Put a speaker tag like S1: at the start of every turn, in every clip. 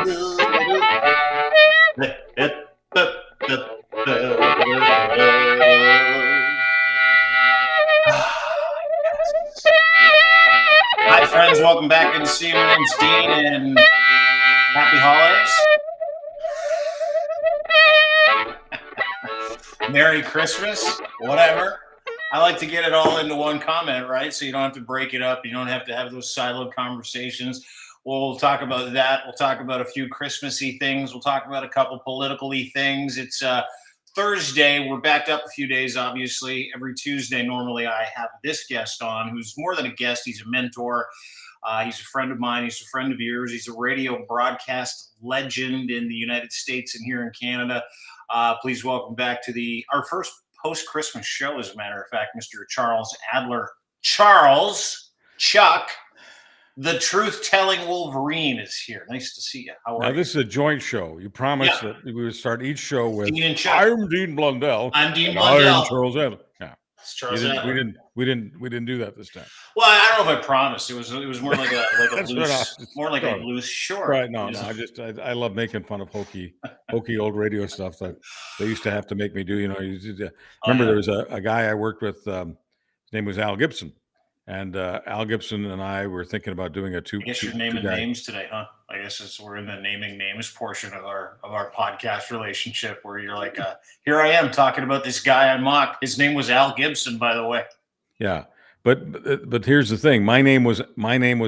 S1: Hi, friends. Welcome back. Good to see you. My name's Dean, and happy holidays. Merry Christmas. Whatever. I like to get it all into one comment, right? So you don't have to break it up. You don't have to have those siloed conversations. We'll talk about that. We'll talk about a few Christmassy things. We'll talk about a couple politically things. It's Thursday. We're backed up a few days, obviously. Every Tuesday, normally, I have this guest on who's more than a guest. He's a mentor. He's a friend of mine. He's a friend of yours. He's a radio broadcast legend in the United States and here in Canada. Please welcome back to our first post-Christmas show, as a matter of fact, Mr. Charles Adler. Chuck, the truth-telling Wolverine is here. Nice to see you. How are you?
S2: This is a joint show. You promised that we would start each show with
S1: Dean and Chuck.
S2: I'm Dean Blundell.
S1: I'm Dean Blundell.
S2: I'm Charles Adler. Yeah.
S1: It's Charles Adler.
S2: We didn't do that this time.
S1: Well, I don't know if I promised. It was more like a loose, loose short.
S2: Right? No. I love making fun of hokey old radio stuff that they used to have to make me do. You know, remember there was a guy I worked with. His name was Al Gibson, and Al Gibson and I were thinking about doing a two.
S1: I guess you're naming names today, huh? I guess we're in the naming names portion of our podcast relationship, where you're like, here I am talking about this guy I mocked. His name was Al Gibson, by the way.
S2: Yeah, but here's the thing. My name was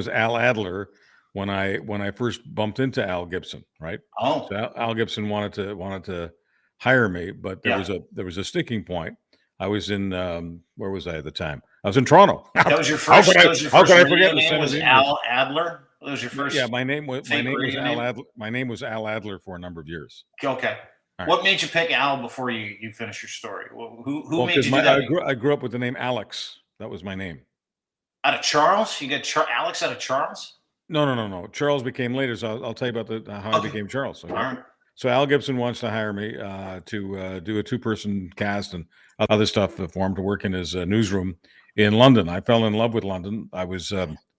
S2: Al Adler when I first bumped into Al Gibson, right?
S1: Oh,
S2: so Al Gibson wanted to hire me, but there was a sticking point. I was in where was I at the time? I was in Toronto.
S1: That was your first. How could I forget?
S2: Name
S1: was Al Adler. That was your first.
S2: Yeah, my name was Al Adler. My name was Al Adler for a number of years.
S1: Okay. Right. What made you pick Al before you finish your story? Who made you do that?
S2: I grew up with the name Alex. That was my name.
S1: Out of Charles? You got Alex out of Charles?
S2: No. Charles became later, so I'll tell you about how I became Charles. Okay? All right. So Al Gibson wants to hire me to do a 2-person cast and other stuff for him to work in his newsroom in London. I fell in love with London. I was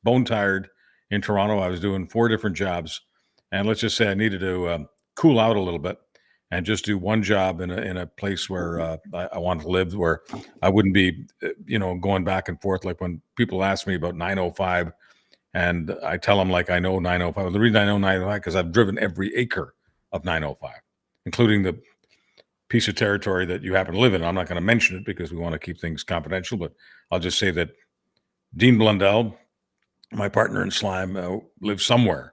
S2: bone tired in Toronto. I was doing 4 different jobs, and let's just say I needed to cool out a little bit and just do one job in a place where I wanted to live, where I wouldn't be, going back and forth. Like when people ask me about 905, and I tell them like I know 905. Well, the reason I know 905 because I've driven every acre of 905, including the piece of territory that you happen to live in. I'm not going to mention it because we want to keep things confidential, but I'll just say that Dean Blundell, my partner in slime, lives somewhere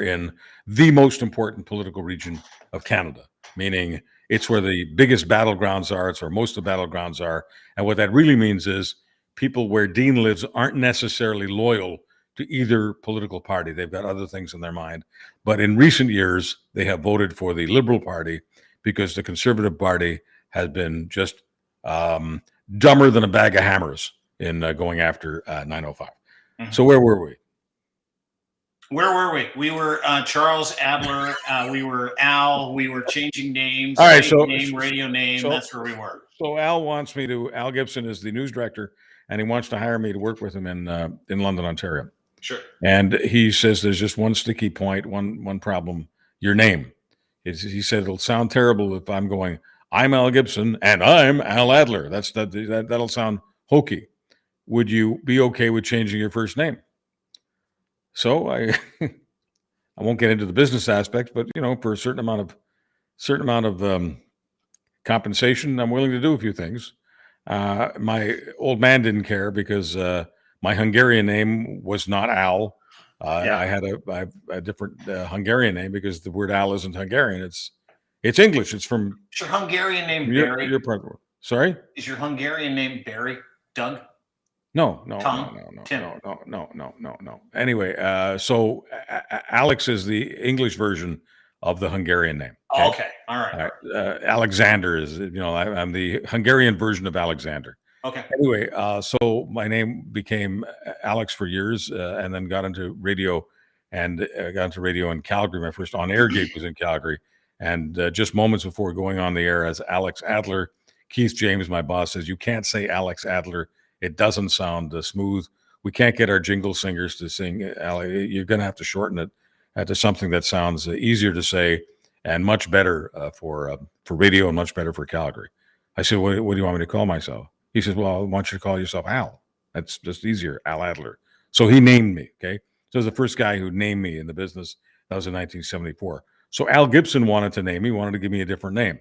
S2: in the most important political region of Canada, meaning it's where the biggest battlegrounds are. It's where most of the battlegrounds are. And what that really means is people where Dean lives aren't necessarily loyal to either political party. They've got other things in their mind. But in recent years, they have voted for the Liberal Party because the Conservative Party has been just dumber than a bag of hammers in going after 905. Mm-hmm. So where were we?
S1: We were Charles Adler. We were Al. We were changing names.
S2: All right,
S1: radio name. That's where we were.
S2: So Al Gibson is the news director, and he wants to hire me to work with him in London, Ontario.
S1: Sure.
S2: And he says there's just one sticky point, one problem: your name. He said it'll sound terrible if I'm going, I'm Al Gibson and I'm Al Adler. That'll sound hokey. Would you be okay with changing your first name? So I won't get into the business aspect, but for a certain amount of compensation, I'm willing to do a few things. My old man didn't care because my Hungarian name was not Al. I have a different Hungarian name because the word Al isn't Hungarian. It's English. It's from.
S1: Is your Hungarian name Barry?
S2: Your part of the world. Sorry?
S1: Is your Hungarian name Barry? Doug?
S2: No. Anyway, so Alex is the English version of the Hungarian name.
S1: Okay? Okay. All right.
S2: Alexander is, I'm the Hungarian version of Alexander.
S1: Okay.
S2: Anyway, so my name became Alex for years, and then got into radio in Calgary. My first on-air gig was in Calgary, and just moments before going on the air as Alex Adler, Keith James, my boss, says, "You can't say Alex Adler. It doesn't sound smooth. We can't get our jingle singers to sing. You're going to have to shorten it." to something that sounds easier to say and much better for radio and much better for Calgary. I said, what do you want me to call myself? He says, well, I want you to call yourself Al. That's just easier, Al Adler. So he named me, okay? So he was the first guy who named me in the business. That was in 1974. So Al Gibson wanted to name me, wanted to give me a different name.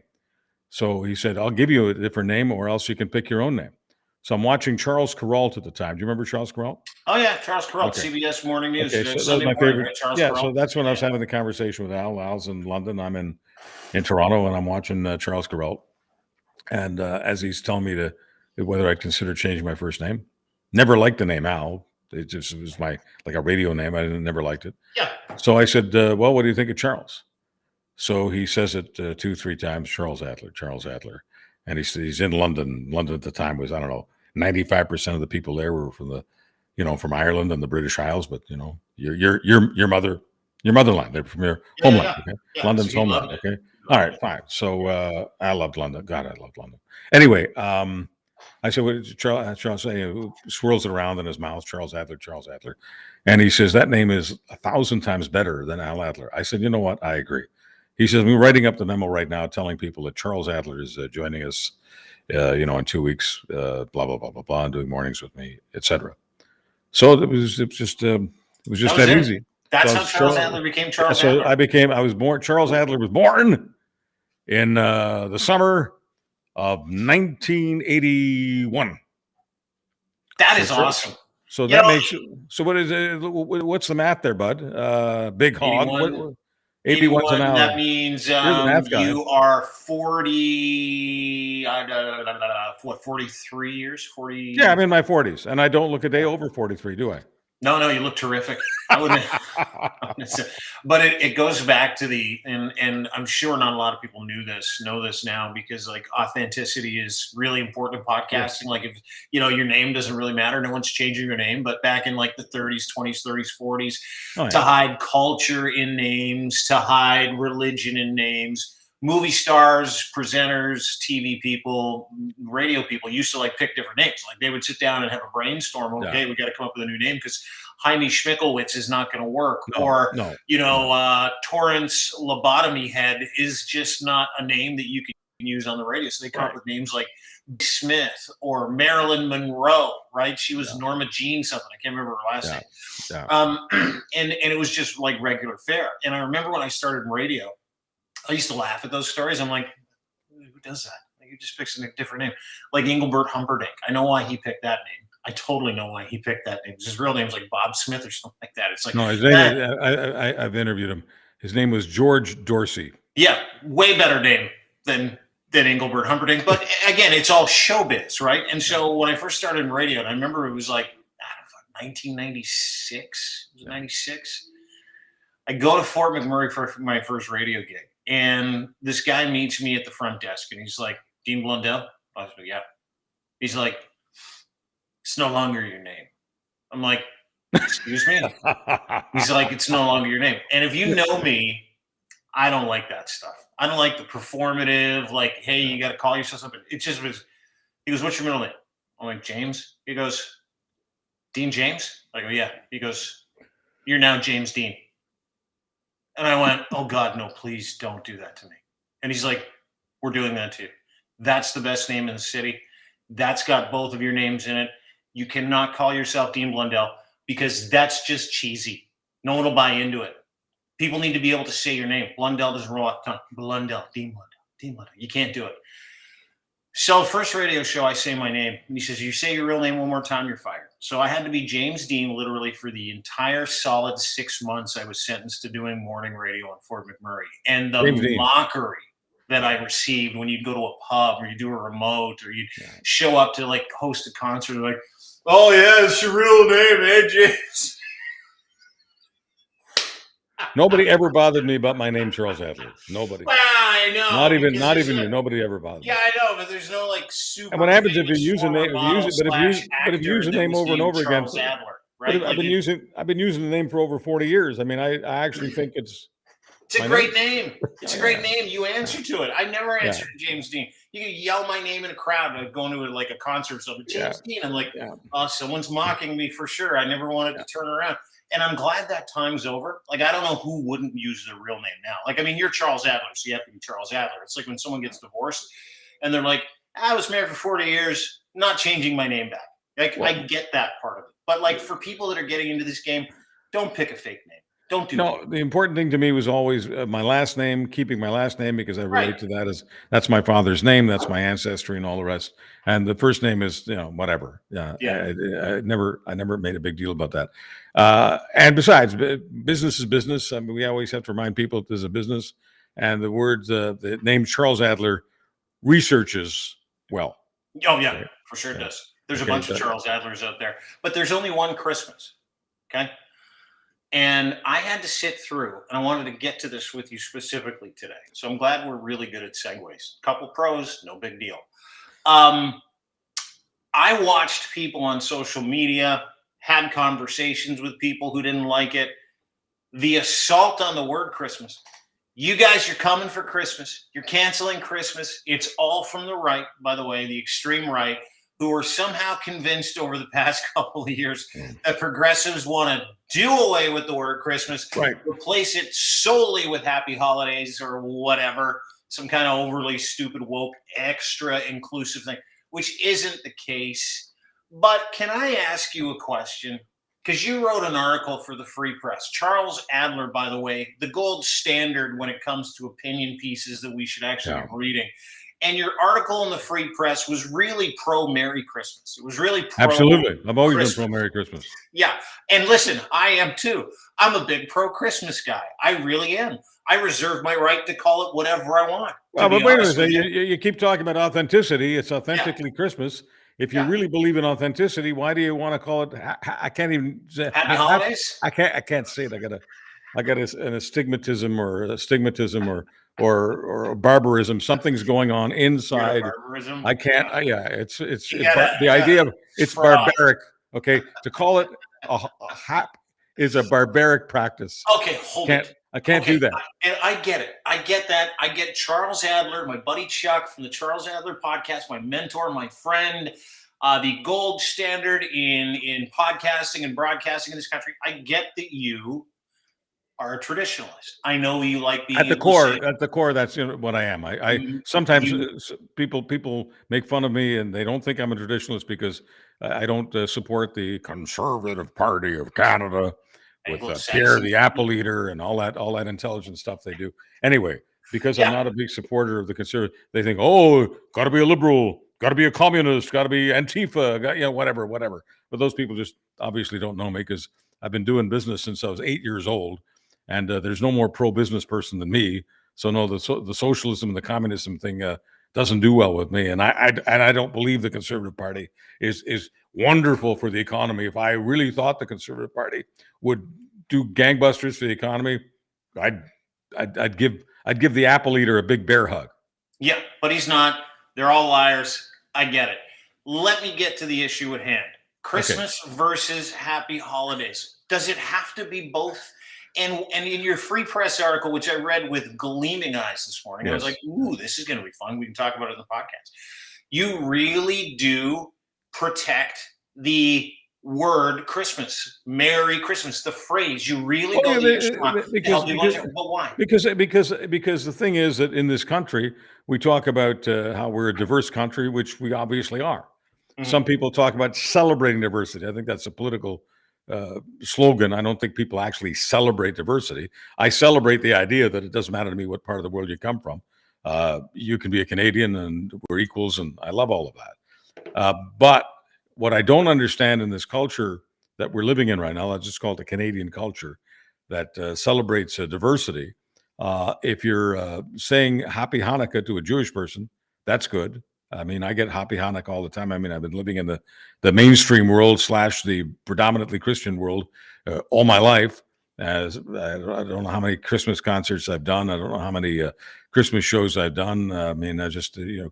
S2: So he said, I'll give you a different name or else you can pick your own name. So I'm watching Charles Kuralt at the time. Do you remember Charles Kuralt?
S1: Oh, yeah, Charles Kuralt, CBS Morning News.
S2: Okay, so that was my favorite. Right? Charles Kuralt. So that's when I was having the conversation with Al. Al's in London. I'm in Toronto, and I'm watching Charles Kuralt. And as he's telling me whether I'd consider changing my first name, never liked the name Al. It just was like a radio name. I never liked it.
S1: Yeah.
S2: So I said, well, what do you think of Charles? So he says it 2-3 times, Charles Adler, Charles Adler. And he's in London. London at the time was, I don't know, 95% of the people there were from from Ireland and the British Isles. But your motherland. They're from your homeland. Yeah. Okay, yeah, London's so homeland. Okay, all right, fine. So I loved London. God, I loved London. Anyway, I said, what did Charles say? Swirls it around in his mouth, Charles Adler, Charles Adler. And he says, that name is 1,000 times better than Al Adler. I said, you know what? I agree. He says, we're writing up the memo right now telling people that Charles Adler is joining us, in 2 weeks, blah, blah, blah, blah, blah, and doing mornings with me, etc. So it was just that easy.
S1: That's how Charles Adler became Charles Adler.
S2: Charles Adler was born in the summer of 1981.
S1: That is awesome.
S2: So that makes it. So what's the math there, bud? Big hog. 81 an hour.
S1: That means you are 40. 43 years? 40.
S2: Yeah, I'm in my 40s, and I don't look a day over 43, do I?
S1: No, you look terrific. I wouldn't. But it goes back to and I'm sure not a lot of people know this now, because like authenticity is really important in podcasting. Yes. Like if your name doesn't really matter, no one's changing your name. But back in like the 30s, 20s, 30s, 40s, to hide culture in names, to hide religion in names. Movie stars, presenters, TV people, radio people used to like pick different names. Like they would sit down and have a brainstorm. Okay, we got to come up with a new name because Jaime Schmickelwitz is not going to work. Torrance Lobotomy Head is just not a name that you can use on the radio. So they come up with names like Smith or Marilyn Monroe, right? She was Norma Jean something. I can't remember her last name. And it was just like regular fare. And I remember when I started in radio, I used to laugh at those stories. I'm like, who does that? Like, who just picks a different name? Like Engelbert Humperdinck. I know why he picked that name. I totally know why he picked that name. His real name's like Bob Smith or something like that. It's like,
S2: no, his name. I've interviewed him. His name was George Dorsey.
S1: Yeah, way better name than Engelbert Humperdinck. But again, it's all showbiz, right? And so when I first started in radio, and I remember it was like 1996. Was it 96? I go to Fort McMurray for my first radio gig. And this guy meets me at the front desk, and he's like, Dean Blundell? I was like, yeah. He's like, it's no longer your name. I'm like, excuse me? He's like, it's no longer your name. And if you know me, I don't like that stuff. I don't like the performative, like, hey, you got to call yourself something. It just was, he goes, what's your middle name? I'm like, James. He goes, Dean James? I go, yeah. He goes, you're now James Dean. And I went, oh, God, no, please don't do that to me. And he's like, we're doing that too. That's the best name in the city. That's got both of your names in it. You cannot call yourself Dean Blundell because that's just cheesy. No one will buy into it. People need to be able to say your name. Blundell doesn't roll off the tongue. Blundell, Dean Blundell, Dean Blundell. You can't do it. So first radio show, I say my name. And he says, you say your real name one more time, you're fired. So I had to be James Dean literally for the entire solid 6 months I was sentenced to doing morning radio on Fort McMurray. And the mockery that I received when you'd go to a pub or you do a remote or you'd show up to like host a concert, like, oh yeah, it's your real name, eh, James?
S2: Nobody ever bothered me about my name, Charles Adler. Nobody.
S1: Well, I know.
S2: Not even you. Nobody ever bothered me.
S1: Yeah, I know, but there's no like super.
S2: And what happens if you use a name? If you use a name over and over again,
S1: Adler, right?
S2: I've been using the name for over 40 years. I mean, I actually think it's
S1: a great name. It's a great name. You answer to it. I never answered to James Dean. You can yell my name in a crowd, like going to like a concert or something. James Dean. I'm like, oh, someone's mocking me for sure. I never wanted to turn around. And I'm glad that time's over. Like, I don't know who wouldn't use their real name now. Like, I mean, you're Charles Adler, so you have to be Charles Adler. It's like when someone gets divorced and they're like, I was married for 40 years, not changing my name back. Like, I get that part of it. But like, for people that are getting into this game, don't pick a fake name. Don't do that.
S2: The important thing to me was always my last name, keeping my last name, because I relate to that as that's my father's name, that's my ancestry, and all the rest. And the first name is, whatever. I never made a big deal about that. And besides, business is business. I mean, we always have to remind people there's a business, and the name Charles Adler researches well.
S1: Oh yeah, for sure it does. There's a bunch of Charles Adlers out there, but there's only one Christmas. Okay. And I had to sit through, and I wanted to get to this with you specifically today. So I'm glad we're really good at segues. Couple pros, no big deal. I watched people on social media, had conversations with people who didn't like it. The assault on the word Christmas. You guys, you're coming for Christmas. You're canceling Christmas. It's all from the right, by the way, the extreme right, who are somehow convinced over the past couple of years that progressives want to do away with the word Christmas, replace it solely with happy holidays or whatever, some kind of overly stupid, woke, extra inclusive thing, which isn't the case. But can I ask you a question? Because you wrote an article for the Free Press. Charles Adler, by the way, the gold standard when it comes to opinion pieces that we should actually be reading. And your article in the Free Press was really pro Merry Christmas. It was really pro.
S2: Absolutely. I've always been pro Merry Christmas.
S1: Yeah. And listen, I am too. I'm a big pro Christmas guy. I really am. I reserve my right to call it whatever I want.
S2: Well, but wait a minute. You keep talking about authenticity. It's authentically Christmas. If you really believe in authenticity, why do you want to call it? I can't even say
S1: Happy Holidays.
S2: I can't say it. I got an astigmatism or a stigmatism or barbarism. Something's going on inside.
S1: Barbarism.
S2: I can't. It's the idea of it's barbaric. Okay, to call it a hap is a barbaric practice.
S1: Okay, hold it.
S2: I can't do that.
S1: And I get it. I get that. I get Charles Adler, my buddy Chuck from the Charles Adler podcast, my mentor, my friend, the gold standard in podcasting and broadcasting in this country. I get that you are a traditionalist. I know you like being
S2: at the core. That's what I am. I sometimes people make fun of me and they don't think I'm a traditionalist because I don't support the Conservative Party of Canada with Pierre the Apple Eater and all that intelligent stuff they do. Anyway, because I'm not a big supporter of the conservative, they think, oh, got to be a liberal, got to be a communist, got to be Antifa, whatever. But those people just obviously don't know me because I've been doing business since I was 8 years old. And there's no more pro-business person than me. So no, the socialism and the communism thing doesn't do well with me. And I don't believe the Conservative Party is wonderful for the economy. If I really thought the Conservative Party would do gangbusters for the economy, I'd give the Apple Eater a big bear hug.
S1: Yeah, but he's not. They're all liars. I get it. Let me get to the issue at hand. Christmas versus happy holidays. Does it have to be both? And in your Free Press article, which I read with gleaming eyes this morning, I was like, ooh, this is going to be fun. We can talk about it in the podcast. You really do protect the word Christmas, Merry Christmas, the phrase. You really go the extra mile to help people. But why?
S2: Because the thing is that in this country, we talk about how we're a diverse country, which we obviously are. Mm-hmm. Some people talk about celebrating diversity. I think that's a political slogan. I don't think people actually celebrate diversity. I celebrate the idea that it doesn't matter to me what part of the world you come from. You can be a Canadian and we're equals, and I love all of that. But what I don't understand in this culture that we're living in right now, let's just call it the Canadian culture that celebrates diversity. If you're saying Happy Hanukkah to a Jewish person, that's good. I mean, I get Happy Hanukkah all the time. I mean, I've been living in the mainstream world / the predominantly Christian world all my life. I don't know how many Christmas concerts I've done. I don't know how many Christmas shows I've done. I mean,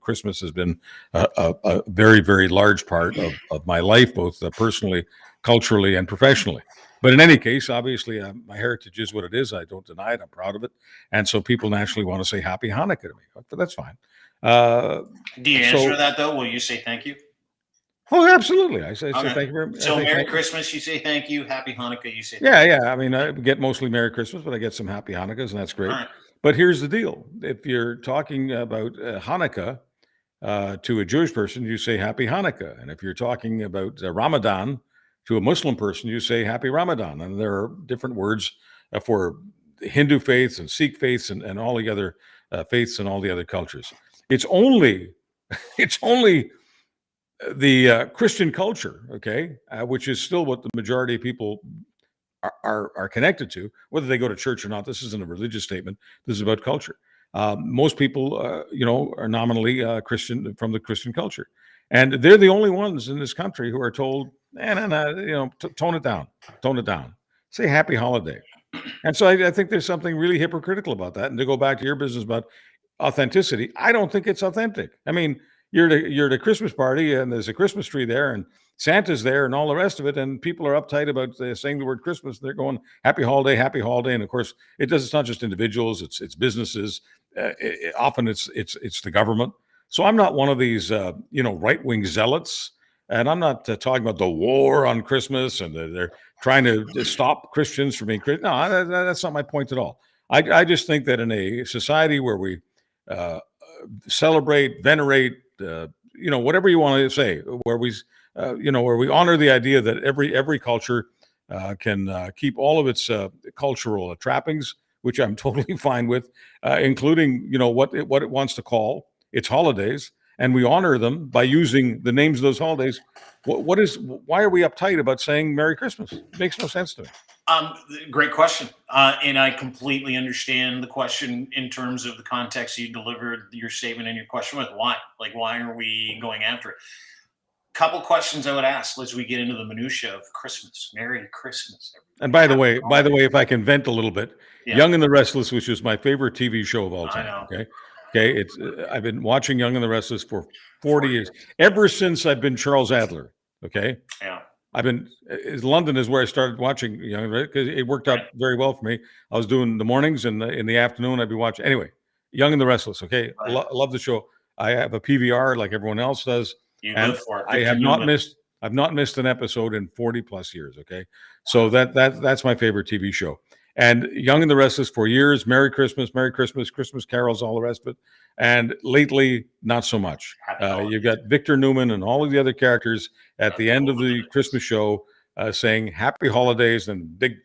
S2: Christmas has been a very, very large part of my life, both personally, culturally, and professionally. But in any case, obviously, my heritage is what it is. I don't deny it. I'm proud of it. And so people naturally want to say Happy Hanukkah to me. But that's fine.
S1: Do you answer that, though? Will you say thank you?
S2: Oh, absolutely. I say
S1: Okay.
S2: thank you very much.
S1: So Merry Christmas, you say thank you. Happy Hanukkah, you say
S2: Yeah, yeah. I mean, I get mostly Merry Christmas, but I get some Happy Hanukkahs, and that's
S1: all
S2: great.
S1: right.
S2: But here's the deal: if you're talking about Hanukkah to a Jewish person, you say Happy Hanukkah, and if you're talking about Ramadan to a Muslim person, you say Happy Ramadan. And there are different words for Hindu faiths and Sikh faiths and all the other faiths and all the other cultures. It's only it's only the Christian culture, okay, which is still what the majority of people are connected to, whether they go to church or not. This isn't a religious statement. This is about culture. Most people, are nominally Christian from the Christian culture, and they're the only ones in this country who are told, tone it down, tone it down. Say Happy Holiday. And so I think there's something really hypocritical about that. And to go back to your business about authenticity, I don't think it's authentic. I mean, you're at a Christmas party and there's a Christmas tree there and Santa's there and all the rest of it, and people are uptight about saying the word Christmas. They're going happy holiday, and of course, it's not just individuals; it's businesses. Often it's the government. So I'm not one of these right wing zealots, and I'm not talking about the war on Christmas and they're trying to stop Christians from being Christian. No, that's not my point at all. I just think that in a society where we uh, celebrate, venerate, whatever you want to say, where we honor the idea that every culture can keep all of its cultural trappings, which I'm totally fine with, including what it wants to call its holidays, and we honor them by using the names of those holidays. Why are we uptight about saying Merry Christmas? It makes no sense to me.
S1: Um, Great question. And I completely understand the question in terms of the context you delivered your statement and your question with. Why? Like, why are we going after it? Couple questions I would ask as we get into the minutia of Christmas. Merry Christmas,
S2: And
S1: everybody.
S2: by the way, if I can vent a little bit,
S1: Yeah,
S2: Young and the Restless, which is my favorite TV show of all
S1: I
S2: time.
S1: know.
S2: Okay. It's I've been watching Young and the Restless for 40
S1: 4
S2: years,
S1: years.
S2: ever since I've been Charles Adler. Okay.
S1: Yeah.
S2: I've been London is where I started watching Young because it worked out
S1: Right.
S2: very well for me. I was doing the mornings and in the afternoon I'd be watching anyway. Young and the Restless. Okay,
S1: Right.
S2: love the show. I have a PVR like everyone else does,
S1: You
S2: and
S1: live for it.
S2: I
S1: Victor
S2: have not
S1: Newman.
S2: missed. I've not missed an episode in 40 plus years. Okay, so that's my favorite TV show. And Young and the Restless for years. Merry Christmas, Christmas carols, all the rest of it. And lately, not so much.
S1: Happy
S2: You've
S1: holidays.
S2: got Victor Newman and all of the other characters at the end of the Christmas show saying "Happy Holidays" and big,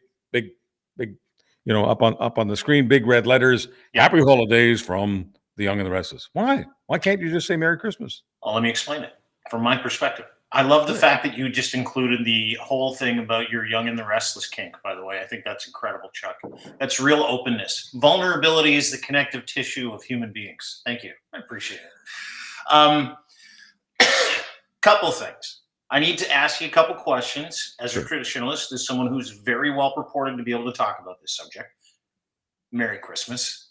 S2: up on the screen, big red letters,
S1: Yeah.
S2: "Happy Holidays" from the Young and the Restless. Why? Why can't you just say "Merry Christmas"?
S1: Well, let me explain it from my perspective. I love the fact that you just included the whole thing about your Young and the Restless kink, by the way. I think that's incredible, Chuck. That's real openness. Vulnerability is the connective tissue of human beings. Thank you. I appreciate it. Couple things. I need to ask you a couple questions as a traditionalist, as someone who's very well purported to be able to talk about this subject. Merry Christmas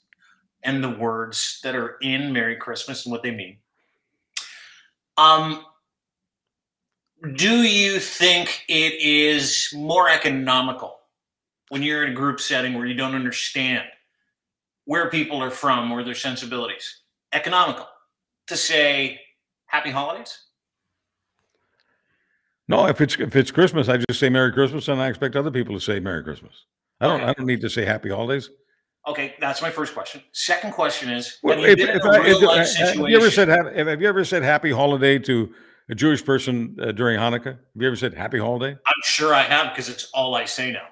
S1: and the words that are in Merry Christmas and what they mean. Do you think it is more economical when you're in a group setting where you don't understand where people are from or their sensibilities? Economical to say Happy Holidays?
S2: No, if it's Christmas, I just say Merry Christmas, and I expect other people to say Merry Christmas. I don't need to say Happy Holidays.
S1: Okay, that's my first question. Second question is,
S2: Well,
S1: have you been in a real life situation?
S2: have you ever said Happy Holiday to a Jewish person during Hanukkah? Have you ever said Happy Holiday?
S1: I'm sure I have because it's all I say now.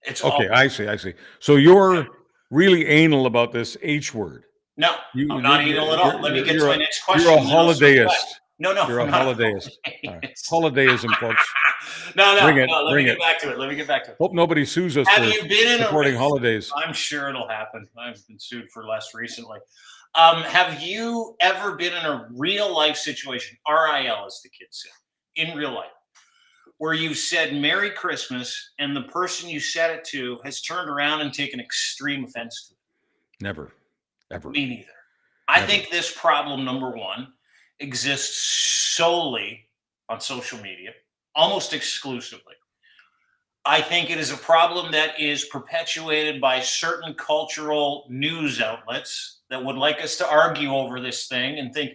S1: It's all.
S2: Okay, I see. So you're really anal about this H word.
S1: No, I'm not anal at all. Let me get to my next
S2: You're a
S1: question.
S2: holidayist.
S1: No,
S2: You're a
S1: I'm not
S2: holidayist. All right.
S1: holidayist.
S2: Holidayism, folks.
S1: No. Let
S2: Bring
S1: me
S2: it.
S1: get back to it. Let me get back to it.
S2: Hope nobody sues us
S1: Have
S2: for
S1: you been in
S2: supporting
S1: a?
S2: holidays.
S1: I'm sure it'll happen. I've been sued for less recently. Have you ever been in a real life situation, RIL as the kids say, in real life, where you've said Merry Christmas and the person you said it to has turned around and taken extreme offense to it?
S2: Never, ever.
S1: Me neither. I
S2: Never.
S1: think this problem, number one, exists solely on social media, almost exclusively. I think it is a problem that is perpetuated by certain cultural news outlets that would like us to argue over this thing and think,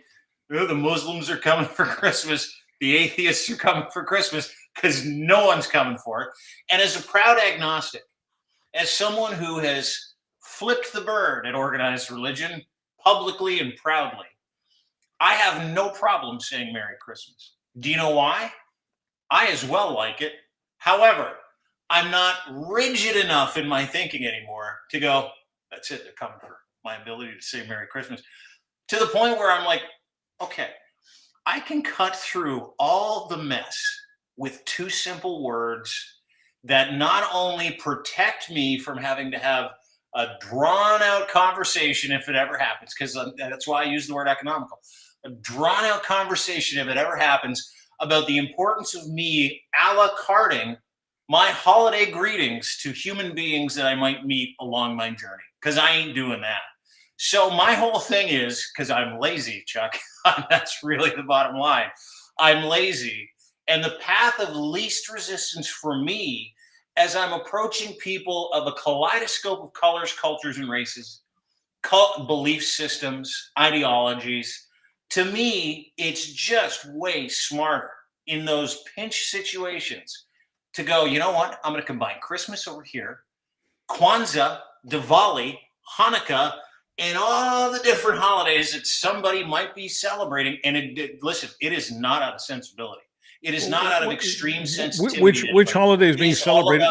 S1: oh, the Muslims are coming for Christmas. The atheists are coming for Christmas because no one's coming for it. And as a proud agnostic, as someone who has flipped the bird at organized religion publicly and proudly, I have no problem saying Merry Christmas. Do you know why? I as well like it. However, I'm not rigid enough in my thinking anymore to go, that's it, they're coming for my ability to say Merry Christmas. To the point where I'm like, okay, I can cut through all the mess with two simple words that not only protect me from having to have a drawn out conversation if it ever happens, because that's why I use the word economical, a drawn out conversation if it ever happens about the importance of me a la carting my holiday greetings to human beings that I might meet along my journey, because I ain't doing that. So my whole thing is, because I'm lazy, Chuck, that's really the bottom line. I'm lazy. And the path of least resistance for me as I'm approaching people of a kaleidoscope of colors, cultures, and races, belief systems, ideologies, to me, it's just way smarter in those pinch situations to go, you know what? I'm going to combine Christmas over here, Kwanzaa, Diwali, Hanukkah, and all the different holidays that somebody might be celebrating. And listen, it is not out of sensibility. It is not out of extreme sensitivity.
S2: Which holiday is being celebrated?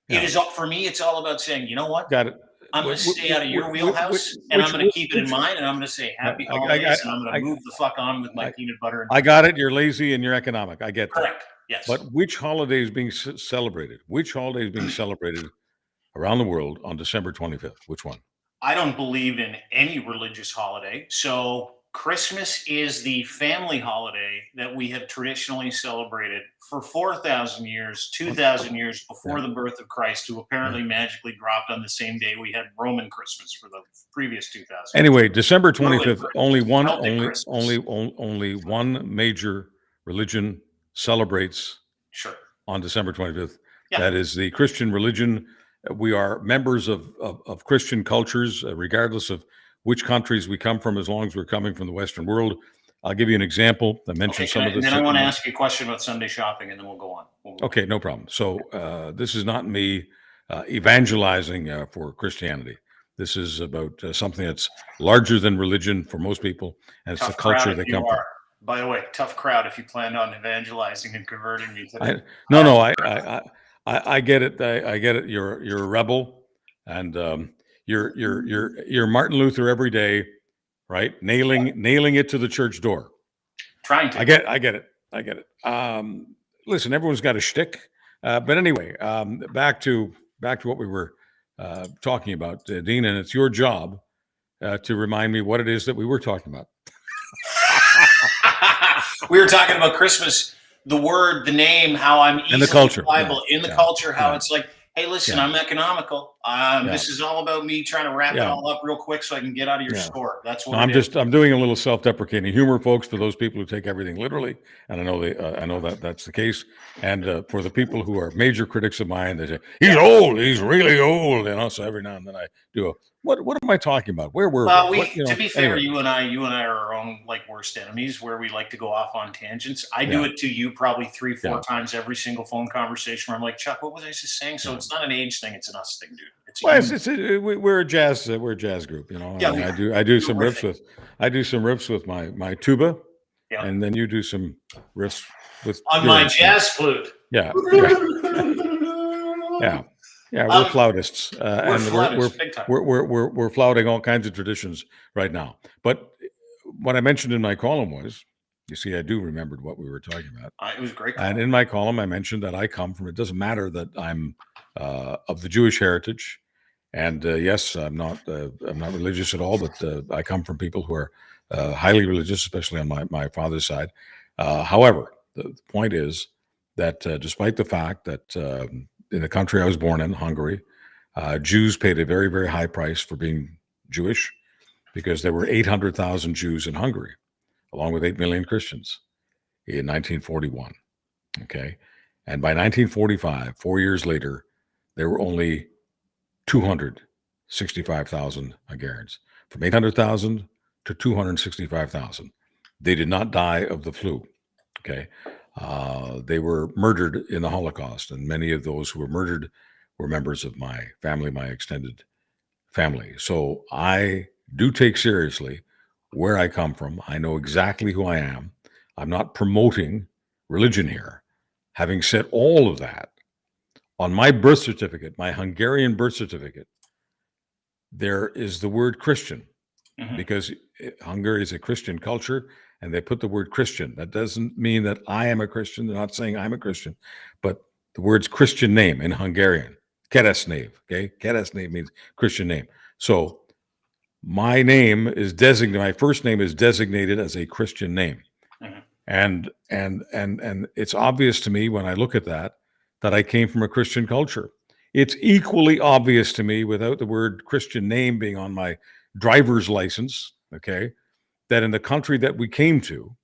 S1: It is for me. It's all about saying, you know what?
S2: Got it.
S1: I'm going to stay out of your wheelhouse, and I'm going to keep it in mind, and I'm going to say happy holidays, and I'm going to move the fuck on with my peanut butter.
S2: I got it. You're lazy and you're economic. I get that.
S1: Correct. Yes.
S2: But which holiday is being celebrated? Which holiday is being celebrated around the world on December 25th? Which one?
S1: I don't believe in any religious holiday. So Christmas is the family holiday that we have traditionally celebrated for 4,000 years, 2,000 years before the birth of Christ, who apparently magically dropped on the same day we had Roman Christmas for the previous 2,000.
S2: Anyway, December 25th, only one major religion celebrates on December 25th. Yeah. That is the Christian religion. We are members of Christian cultures, regardless of which countries we come from, as long as we're coming from the Western world. I'll give you an example. I mentioned some of this.
S1: And then I want to ask you a question about Sunday shopping, and then we'll go on.
S2: Okay, no problem. So this is not me evangelizing for Christianity. This is about something that's larger than religion for most people, and it's the culture they come from.
S1: By the way, tough crowd if you planned on evangelizing and converting me today.
S2: I get it. I get it. You're a rebel, and you're Martin Luther every day, right? Nailing it to the church door.
S1: Trying to.
S2: I get it. Listen, everyone's got a shtick, but anyway, back to what we were talking about, Dean, and it's your job to remind me what it is that we were talking about.
S1: We were talking about Christmas, the word, the name, how I'm easily
S2: in the culture,
S1: pliable in the culture, how it's like, hey, listen, I'm economical. This is all about me trying to wrap it all up real quick so I can get out of your store. That's what I'm doing
S2: a little self-deprecating humor, folks, for those people who take everything literally, and I know that that's the case. And for the people who are major critics of mine, they say he's old, he's really old, So every now and then I do what am I talking about? Where were we?
S1: To be fair, anyway. you and I are our own worst enemies, where we like to go off on tangents. I do it to you probably 3-4 times every single phone conversation where I'm like, Chuck, what was I just saying? So it's not an age thing; it's an us thing, dude.
S2: We're a jazz group, Yeah, I do some riffs with my tuba, and then you do some riffs with
S1: on my jazz flute.
S2: Yeah. We're flautists, we're flouting all kinds of traditions right now. But what I mentioned in my column was, you see, I do remember what we were talking about.
S1: It was great.
S2: And in my column, I mentioned that I come from. It doesn't matter that I'm of the Jewish heritage, and yes, I'm not religious at all, but I come from people who are highly religious, especially on my father's side. However, the point is that despite the fact that in the country I was born in, Hungary, Jews paid a very, very high price for being Jewish, because there were 800,000 Jews in Hungary, along with 8 million Christians in 1941. Okay. And by 1945, 4 years later, there were only 265,000 Hungarians, from 800,000 to 265,000. They did not die of the flu. Okay. They were murdered in the Holocaust, and many of those who were murdered were members of my family, my extended family. So I do take seriously where I come from. I know exactly who I am. I'm not promoting religion here. Having said all of that, on my birth certificate, my Hungarian birth certificate, there is the word Christian, because Hungary is a Christian culture, and they put the word Christian. That doesn't mean that I am a Christian. They're not saying I'm a Christian, but the word's Christian name in Hungarian, Keresztnév. Okay, Keresztnév means Christian name. So my name is designated. My first name is designated as a Christian name, and it's obvious to me when I look at that I came from a Christian culture. It's equally obvious to me, without the word Christian name being on my driver's license, okay, that in the country that we came to,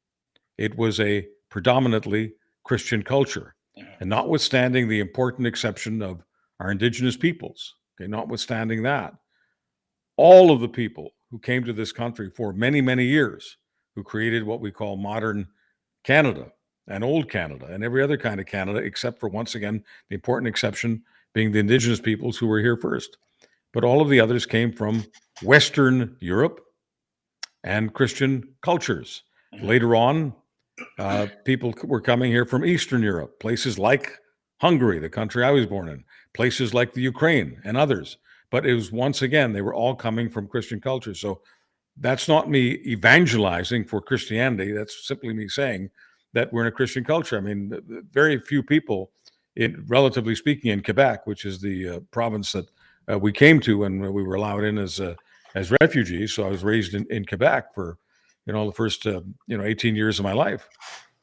S2: it was a predominantly Christian culture. And notwithstanding the important exception of our indigenous peoples, okay, notwithstanding that, all of the people who came to this country for many, many years, who created what we call modern Canada and old Canada and every other kind of Canada, except for, once again, the important exception being the indigenous peoples who were here first. But all of the others came from Western Europe and Christian cultures. Later on, people were coming here from Eastern Europe, places like Hungary, the country I was born in, places like the Ukraine and others. But it was, once again, they were all coming from Christian culture. So that's not me evangelizing for Christianity. That's simply me saying that we're in a Christian culture. I mean, very few people, relatively speaking, in Quebec, which is the province that we came to when we were allowed in as refugees. So I was raised in Quebec for, the first 18 years of my life,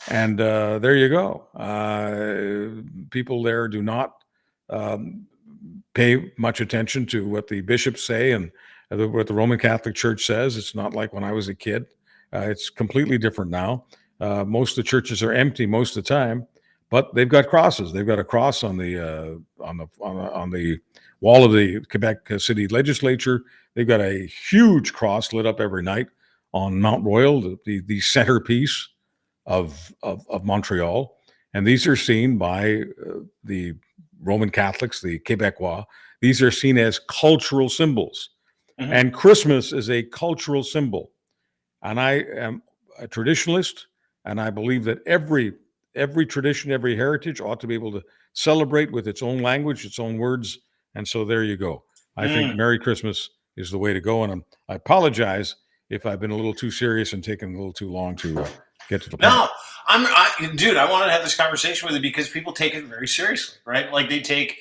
S2: and there you go. People there do not pay much attention to what the bishops say and what the Roman Catholic Church says. It's not like when I was a kid. It's completely different now. Most of the churches are empty most of the time, but they've got crosses. They've got a cross on the wall of the Quebec City Legislature. They've got a huge cross lit up every night on Mount Royal, the centerpiece of Montreal. And these are seen by the Roman Catholics, the Quebecois. These are seen as cultural symbols. And Christmas is a cultural symbol. And I am a traditionalist, and I believe that every tradition, every heritage ought to be able to celebrate with its own language, its own words. And so there you go. I think Merry Christmas is the way to go. And I apologize if I've been a little too serious and taken a little too long to get to the point.
S1: No, dude, I wanted to have this conversation with you because people take it very seriously, right? Like they take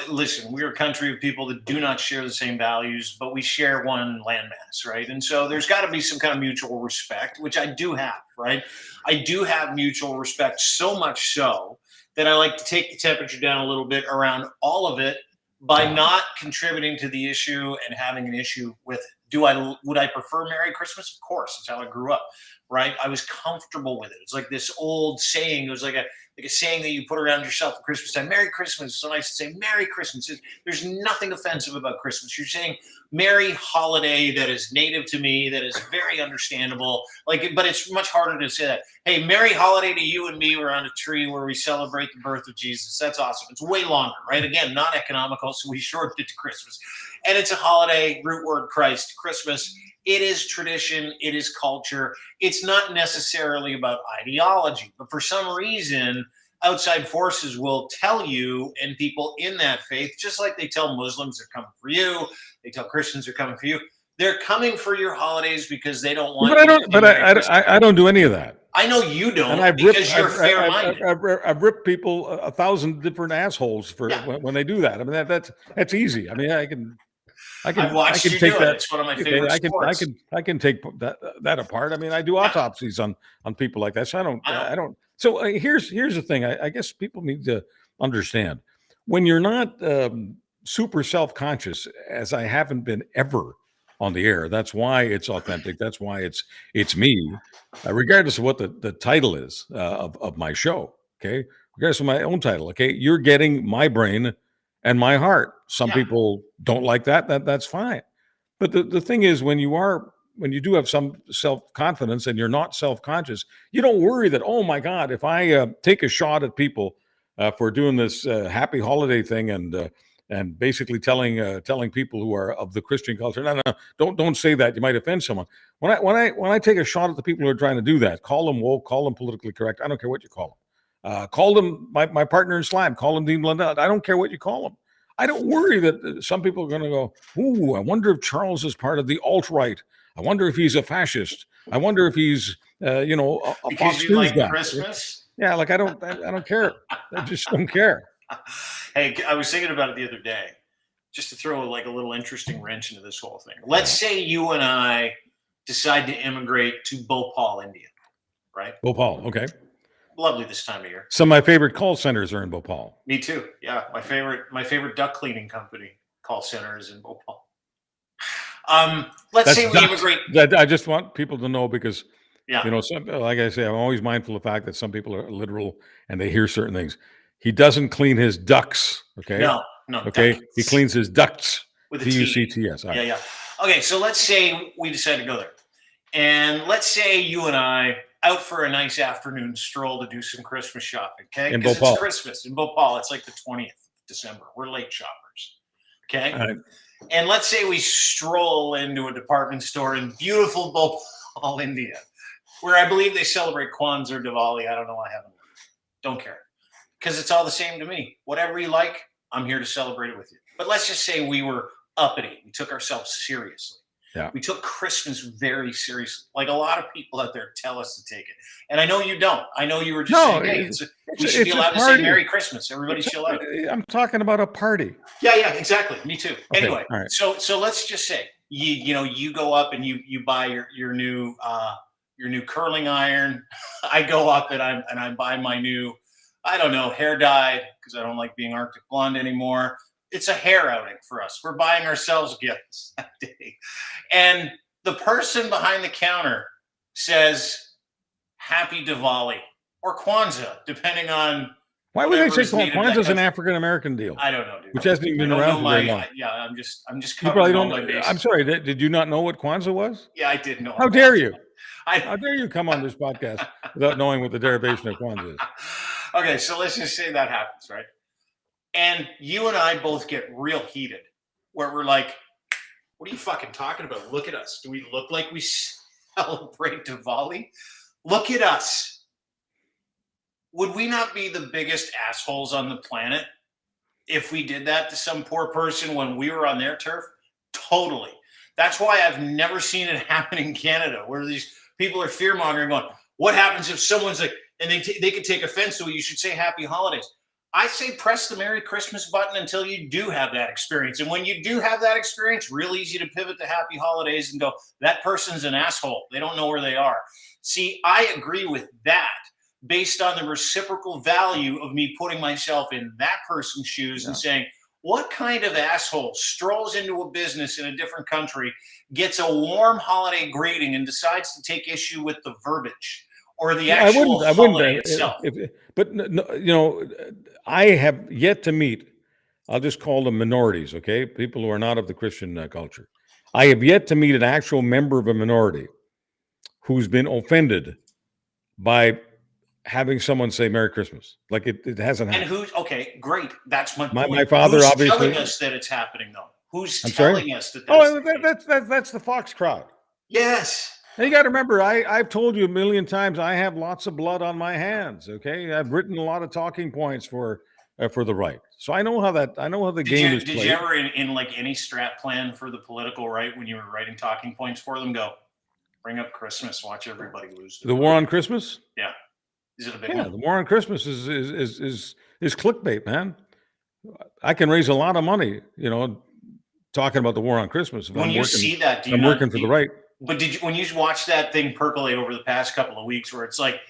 S1: listen, we're a country of people that do not share the same values, but we share one landmass, right? And so there's got to be some kind of mutual respect, which I do have, right? I do have mutual respect, so much so that I like to take the temperature down a little bit around all of it by not contributing to the issue and having an issue with it. Would I prefer Merry Christmas? Of course, it's how I grew up, right? I was comfortable with it. It's like this old saying. It was like a saying that you put around yourself at Christmas time. Merry Christmas. It's so nice to say Merry Christmas. There's nothing offensive about Christmas. You're saying Merry holiday that is native to me, that is very understandable. But it's much harder to say that. Hey, Merry holiday to you and me. We're on a tree where we celebrate the birth of Jesus. That's awesome. It's way longer, right? Again, not economical, so we shortened it to Christmas. And it's a holiday, root word Christ, Christmas. It is tradition. It is culture. It's not necessarily about ideology, but for some reason, outside forces will tell you, and people in that faith, just like they tell Muslims they're coming for you, they tell Christians they're coming for you. They're coming for your holidays because they don't want.
S2: I don't do any of that.
S1: I know you don't, because you're fair-minded.
S2: I've ripped people 1,000 different assholes for when they do that. I mean, that's easy. I mean, I can take that.
S1: It's one of my favorite sports.
S2: I can take that apart. I mean, I do autopsies on people like that. So I don't. So here's the thing. I guess people need to understand, when you're not super self-conscious, as I haven't been ever on the air. That's why it's authentic. That's why it's me, regardless of what the title is of my show. Okay, regardless of my own title. Okay, you're getting my brain and my heart. Some people don't like that. That's fine. But the thing is, when you are when you do have some self-confidence and you're not self-conscious, you don't worry that, oh my God, if I take a shot at people for doing this happy holiday thing and basically telling people who are of the Christian culture, no, don't say that. You might offend someone. When I take a shot at the people who are trying to do that, call them woke, call them politically correct. I don't care what you call them. Call them my partner in slime. Call them Dean Blundell. I don't care what you call them. I don't worry that some people are going to go, ooh, I wonder if Charles is part of the alt-right. I wonder if he's a fascist. I wonder if he's, a
S1: because
S2: Fox
S1: you
S2: News
S1: like
S2: guy.
S1: Christmas.
S2: Yeah, like I don't care. I just don't care.
S1: Hey, I was thinking about it the other day, just to throw like a little interesting wrench into this whole thing. Let's say you and I decide to immigrate to Bhopal, India, right?
S2: Bhopal, okay.
S1: Lovely this time of year.
S2: Some of my favorite call centers are in Bhopal.
S1: Me too. Yeah, my favorite duck cleaning company call center is in Bhopal. Let's say we immigrate.
S2: I just want people to know because, like I say, I'm always mindful of the fact that some people are literal and they hear certain things. He doesn't clean his ducks. Okay.
S1: No.
S2: Okay.
S1: Ducks.
S2: He cleans his ducts.
S1: With a
S2: Ducts.
S1: Right. Yeah. Okay. So let's say we decide to go there, and let's say you and I out for a nice afternoon stroll to do some Christmas shopping. Okay. Because it's Christmas in Bhopal. It's like the 20th of December. We're late shoppers. Okay.
S2: Right.
S1: And let's say we stroll into a department store in beautiful Bhopal, India, where I believe they celebrate Kwanzaa or Diwali. I don't know. I haven't. Don't care. Because it's all the same to me. Whatever you like, I'm here to celebrate it with you. But let's just say we were uppity. We took ourselves seriously.
S2: Yeah.
S1: We took Christmas very seriously. Like a lot of people out there tell us to take it. And I know you don't. I know you were just saying, hey, we should be allowed to say Merry Christmas. Everybody chill out.
S2: I'm talking about a party.
S1: Yeah, exactly. Me too.
S2: Okay,
S1: anyway,
S2: right.
S1: So let's just say you go up and you buy your new curling iron. I go up and I buy my new, I don't know, hair dye because I don't like being Arctic blonde anymore. It's a hair outing for us. We're buying ourselves gifts that day. And the person behind the counter says, Happy Diwali or Kwanzaa, depending on.
S2: Why would they say Kwanzaa is an African-American deal?
S1: I don't know, dude.
S2: Which hasn't even been around for very long.
S1: Yeah, I'm just
S2: you probably
S1: covering
S2: don't.
S1: all my bases.
S2: I'm sorry. Did you not know what Kwanzaa was?
S1: Yeah, I did know.
S2: How dare you? How dare you come on this podcast without knowing what the derivation of Kwanzaa is?
S1: Okay, so let's just say that happens, right? And you and I both get real heated, where we're like, what are you fucking talking about? Look at us. Do we look like we celebrate Diwali? Look at us. Would we not be the biggest assholes on the planet if we did that to some poor person when we were on their turf? Totally. That's why I've never seen it happen in Canada, where these people are fear-mongering going, what happens if someone's like, and they could take offense to it, you should say Happy Holidays. I say press the Merry Christmas button until you do have that experience. And when you do have that experience, real easy to pivot to Happy Holidays and go, that person's an asshole. They don't know where they are. See, I agree with that based on the reciprocal value of me putting myself in that person's shoes and saying, what kind of asshole strolls into a business in a different country, gets a warm holiday greeting, and decides to take issue with the verbiage or the actual holiday itself?
S2: But I have yet to meet, I'll just call them minorities, okay? People who are not of the Christian culture. I have yet to meet an actual member of a minority who's been offended by having someone say Merry Christmas. Like it hasn't happened.
S1: And okay, great. That's my point.
S2: My father,
S1: who's
S2: obviously
S1: telling us that it's happening, though? Who's telling us that?
S2: That's the Fox crowd.
S1: Yes.
S2: Now you got to remember, I've told you a million times, I have lots of blood on my hands. Okay, I've written a lot of talking points for the right, so I know how the game is played.
S1: Did you ever, in like any strat plan for the political right, when you were writing talking points for them, go bring up Christmas, watch everybody lose?
S2: The war on Christmas?
S1: Yeah. Is it a big one?
S2: The war on Christmas is clickbait, man. I can raise a lot of money, talking about the war on Christmas.
S1: When you see that,
S2: I'm working for the right.
S1: But when you watch that thing percolate over the past couple of weeks, where it's like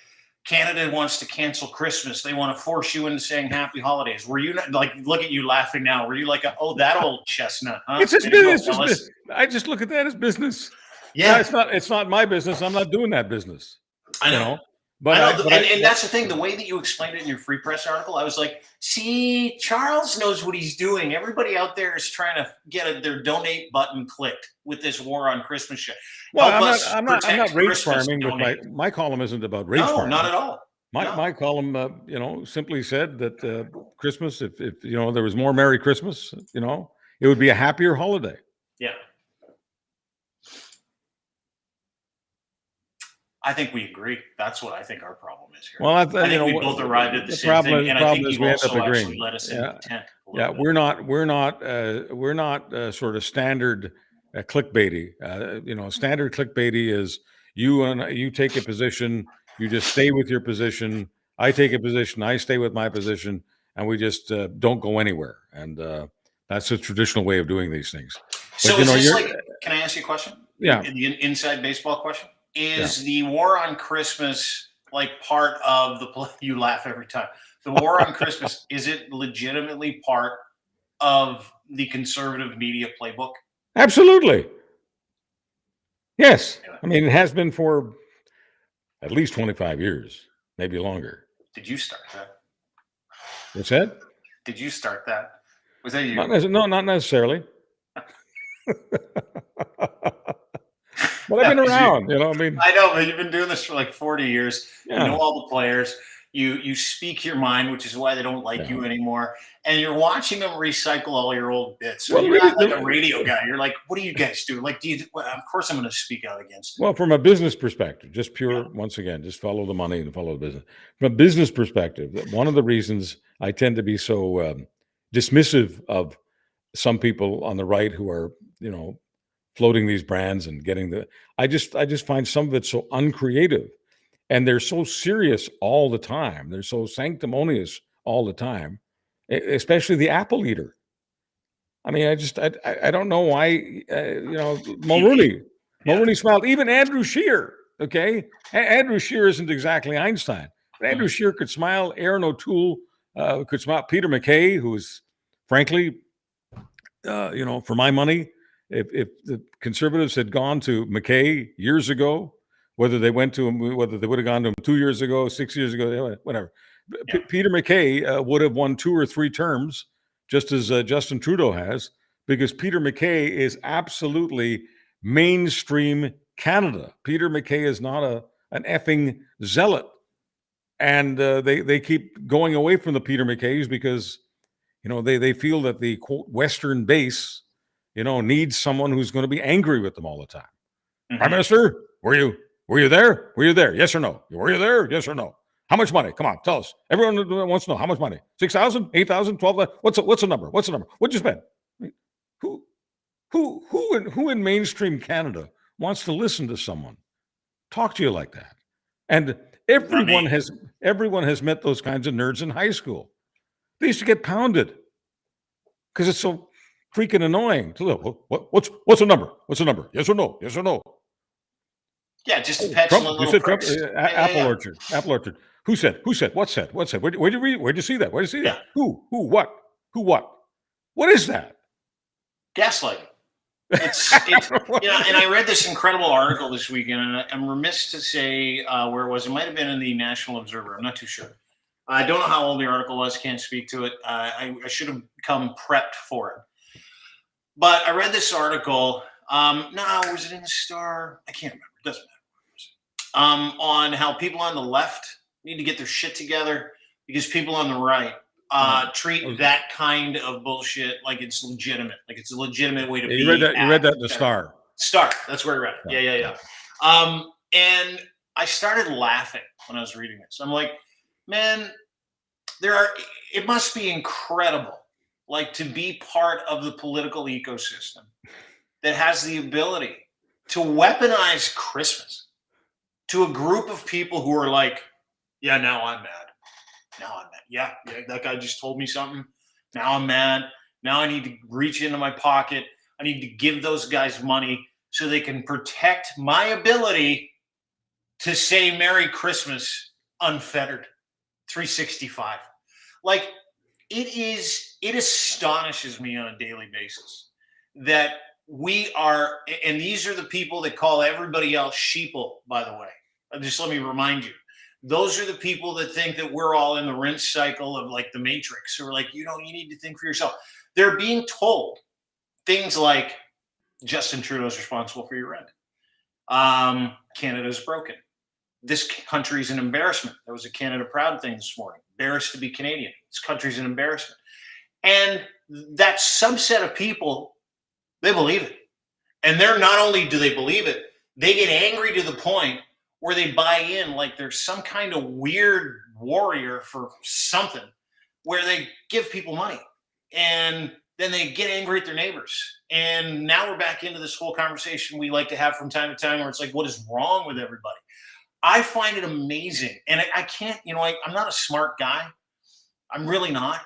S1: Canada wants to cancel Christmas, they want to force you into saying Happy Holidays. Were you not, like, look at you laughing now? Were you like, that old chestnut? Huh?
S2: It's just business. I just look at that as business.
S1: Yeah,
S2: it's not my business. I'm not doing that business.
S1: I know.
S2: But
S1: I know, and that's the thing. The way that you explained it in your Free Press article, I was like, see, Charles knows what he's doing. Everybody out there is trying to get their donate button clicked with this war on Christmas shit.
S2: Well, I'm not rage farming with my column isn't about rage farming.
S1: No, not at all.
S2: My column, simply said that Christmas, if there was more Merry Christmas, it would be a happier holiday.
S1: Yeah. I think we agree. That's what I think our problem is here. Well, I think we both arrived at the same thing, and I think you also actually let us into the tent.
S2: Yeah, we're not sort of standard clickbaity. Standard clickbaity is you take a position, you just stay with your position. I take a position, I stay with my position, and we just don't go anywhere. And that's a traditional way of doing these things.
S1: So, but, is this like? Can I ask you a question?
S2: Yeah.
S1: The inside baseball question. Is the war on Christmas like part of the you laugh every time. The war on Christmas, is it legitimately part of the conservative media playbook?
S2: Absolutely. Yes. I mean, it has been for at least 25 years, maybe longer.
S1: Did you start that?
S2: What's that?
S1: Did you start that? Was that you?
S2: No, not necessarily. But I've been around, I mean.
S1: I know, but you've been doing this for like 40 years. Yeah. You know all the players. You speak your mind, which is why they don't like you anymore. And you're watching them recycle all your old bits. So you're not like a radio guy. You're like, what do you guys do? Like, of course I'm going to speak out against it.
S2: Well, from a business perspective, just pure, once again, just follow the money and follow the business. From a business perspective, one of the reasons I tend to be so dismissive of some people on the right who are, floating these brands and getting I just find some of it so uncreative, and they're so serious all the time. They're so sanctimonious all the time, especially the apple eater. I mean, I don't know why, Mulrooney smiled. Even Andrew Scheer, okay? Andrew Scheer isn't exactly Einstein, but Andrew Scheer could smile. Aaron O'Toole could smile. Peter MacKay, who is, frankly, for my money, if the conservatives had gone to MacKay years ago, whether they went to him, whether they would have gone to him 2 years ago, 6 years ago, whatever, Peter MacKay would have won 2 or 3 terms, just as Justin Trudeau has, because Peter MacKay is absolutely mainstream Canada. Peter MacKay is not an effing zealot, and they keep going away from the Peter MacKays because they feel that the quote Western base needs someone who's going to be angry with them all the time. Mm-hmm. Prime Minister, were you there? Were you there? Yes or no? Were you there? Yes or no? How much money? Come on, tell us. Everyone wants to know how much money. 6,000, 8,000, 12,000. What's the number? What's the number? What'd you spend? I mean, who in mainstream Canada wants to listen to someone talk to you like that? And everyone has met those kinds of nerds in high school. They used to get pounded because it's so freaking annoying. What's the number? What's the number? Yes or no? Yes or no?
S1: Yeah, just to petulant little pricks.
S2: Apple Orchard. Who said? What said? Where'd you read? Where'd you see that? Where'd you see that? Who? What? What is that?
S1: Gaslighting. It's and I read this incredible article this weekend, and I'm remiss to say where it was. It might have been in the National Observer. I'm not too sure. I don't know how old the article was. Can't speak to it. I should have come prepped for it. But I read this article. No, was it in the Star? I can't remember. It doesn't matter. On how people on the left need to get their shit together because people on the right treat that kind of bullshit like it's legitimate. Like it's a legitimate way to be.
S2: You read that in the Star.
S1: Star. That's where I read it. Yeah. And I started laughing when I was reading this. I'm like, man, it must be incredible, like to be part of the political ecosystem that has the ability to weaponize Christmas to a group of people who are like, yeah, now I'm mad. Yeah, that guy just told me something. Now I'm mad. Now I need to reach into my pocket. I need to give those guys money so they can protect my ability to say Merry Christmas unfettered. 365. Like it astonishes me on a daily basis that we are, and these are the people that call everybody else sheeple, by the way. Just let me remind you, Those are the people that think that we're all in the rinse cycle of like the Matrix, or like, you need to think for yourself. They're being told things like Justin Trudeau's responsible for your rent. Canada's broken. This country's an embarrassment. There was a Canada Proud thing this morning. Embarrassed to be Canadian. This country's an embarrassment. And that subset of people, they believe it. And they're not only do they believe it, they get angry to the point where they buy in like there's some kind of weird warrior for something, where they give people money and then they get angry at their neighbors. And now we're back into this whole conversation we like to have from time to time where it's like, what is wrong with everybody? I find it amazing. And I can't, I'm not a smart guy. I'm really not.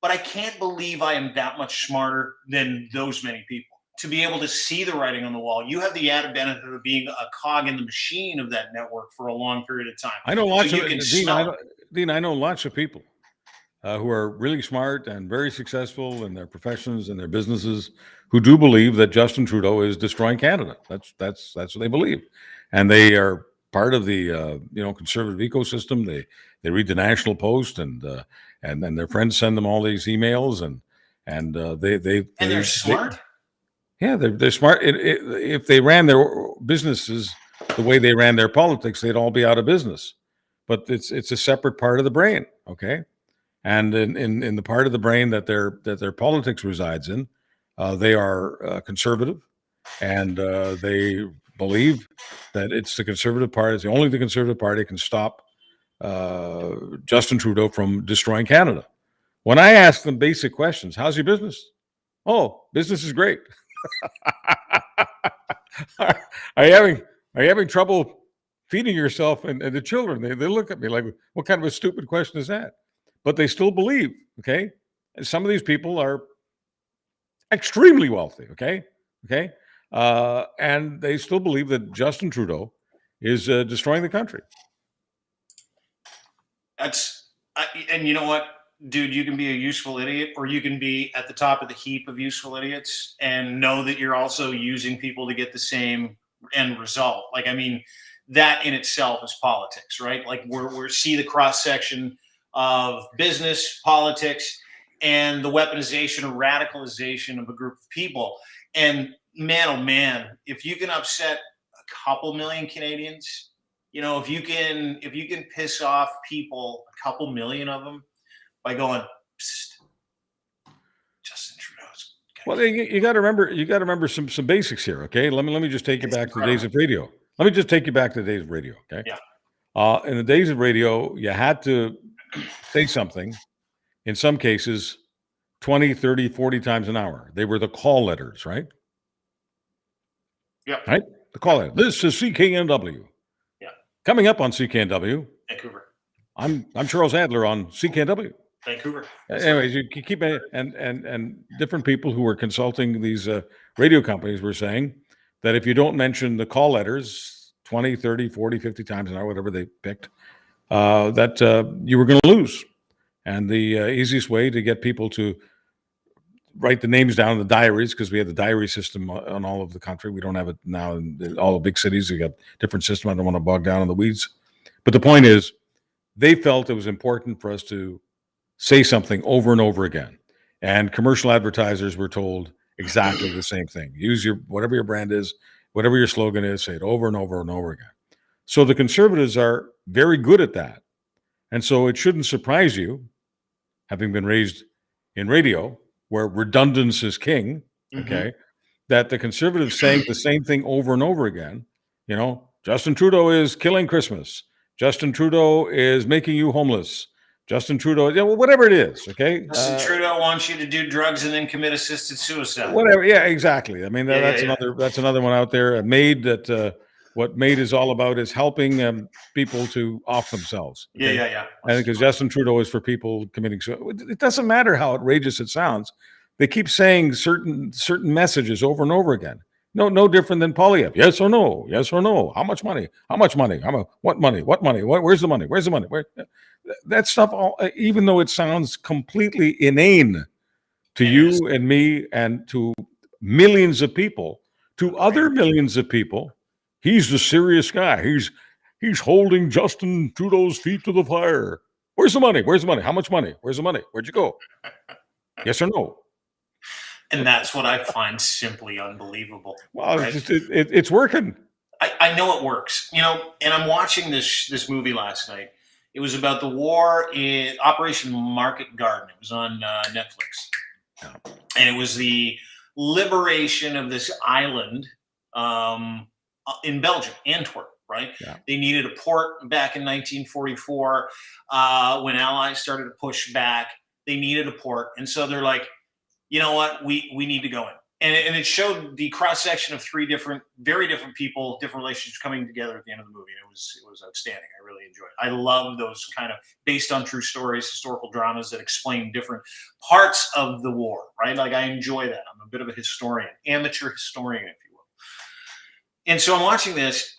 S1: But I can't believe I am that much smarter than those many people to be able to see the writing on the wall. You have the added benefit of being a cog in the machine of that network for a long period of time.
S2: I know lots of Dean, I know lots of people who are really smart and very successful in their professions and their businesses who do believe that Justin Trudeau is destroying Canada. That's what they believe, and they are part of the conservative ecosystem. They read the National Post, and then their friends send them all these emails, and
S1: they're smart.
S2: They're smart. If they ran their businesses the way they ran their politics, they'd all be out of business. But it's a separate part of the brain, okay? And in the part of the brain that their politics resides in, they are conservative, and they believe that it's the Conservative Party. It's only the Conservative Party can stop Justin Trudeau from destroying Canada. When I ask them basic questions, how's your business? Oh, business is great. Are you having trouble feeding yourself and the children? They look at me like, what kind of a stupid question is that? But they still believe, okay? And some of these people are extremely wealthy, okay? And they still believe that Justin Trudeau is destroying the country.
S1: And you know what, dude, you can be a useful idiot, or you can be at the top of the heap of useful idiots and know that you're also using people to get the same end result. Like, I mean, that in itself is politics, right? Like we're see the cross section of business, politics, and the weaponization or radicalization of a group of people. And man, oh man, if you can upset a couple million Canadians, if you can piss off people, a couple million of them, by going, psst, Justin Trudeau's.
S2: Well, you got to remember some basics here, okay? Let me just take you back to the days of radio. Let me just take you back to the days of radio, okay?
S1: Yeah.
S2: In the days of radio, you had to say something, in some cases, 20, 30, 40 times an hour. They were the call letters, right?
S1: Yeah.
S2: Right? The call letter. This is CKNW.
S1: Yeah.
S2: Coming up on CKNW.
S1: Vancouver.
S2: I'm Charles Adler on CKNW.
S1: Vancouver.
S2: Anyways, you keep it, and different people who were consulting these radio companies were saying that if you don't mention the call letters 20, 30, 40, 50 times an hour, whatever they picked, that you were going to lose. And the easiest way to get people to write the names down in the diaries, because we had the diary system on all of the country. We don't have it now in all the big cities. We got different system. I don't want to bog down in the weeds. But the point is, they felt it was important for us to say something over and over again. And commercial advertisers were told exactly the same thing. Use whatever your brand is, whatever your slogan is, say it over and over and over again. So the Conservatives are very good at that. And so it shouldn't surprise you, having been raised in radio, where redundance is king, okay, that the Conservatives saying the same thing over and over again. Justin Trudeau is killing Christmas. Justin Trudeau is making you homeless. Justin Trudeau, whatever it is, okay?
S1: Justin Trudeau wants you to do drugs and then commit assisted suicide.
S2: Whatever, yeah, exactly. I mean, that's another one out there. What MAID is all about is helping people to off themselves. Okay?
S1: Yeah.
S2: And because Justin Trudeau is for people committing suicide. It doesn't matter how outrageous it sounds. They keep saying certain messages over and over again. No different than Poilievre. Yes or no? Yes or no? How much money? How much money? What money? What money? Where's the money? Where's the money? That stuff, even though it sounds completely inane to you and me and to millions of people, to other millions of people, he's the serious guy. He's holding Justin Trudeau's feet to the fire. Where's the money? Where's the money? How much money? Where's the money? Where'd you go? Yes or no?
S1: And that's what I find simply unbelievable.
S2: Well, right? It's working.
S1: I know it works, you know, and I'm watching this movie last night. It was about the war in Operation Market Garden. It was on Netflix. And it was the liberation of this island in Belgium, Antwerp, right?
S2: Yeah.
S1: They needed a port back in 1944 when Allies started to push back. They needed a port. And so they're like, you know what, we need to go in. And it showed the cross-section of three very different people, different relationships coming together at the end of the movie. And it was outstanding. I really enjoyed it. I love those kind of based on true stories, historical dramas that explain different parts of the war, right? Like I enjoy that. I'm a bit of a historian, amateur historian, if you will. And so I'm watching this,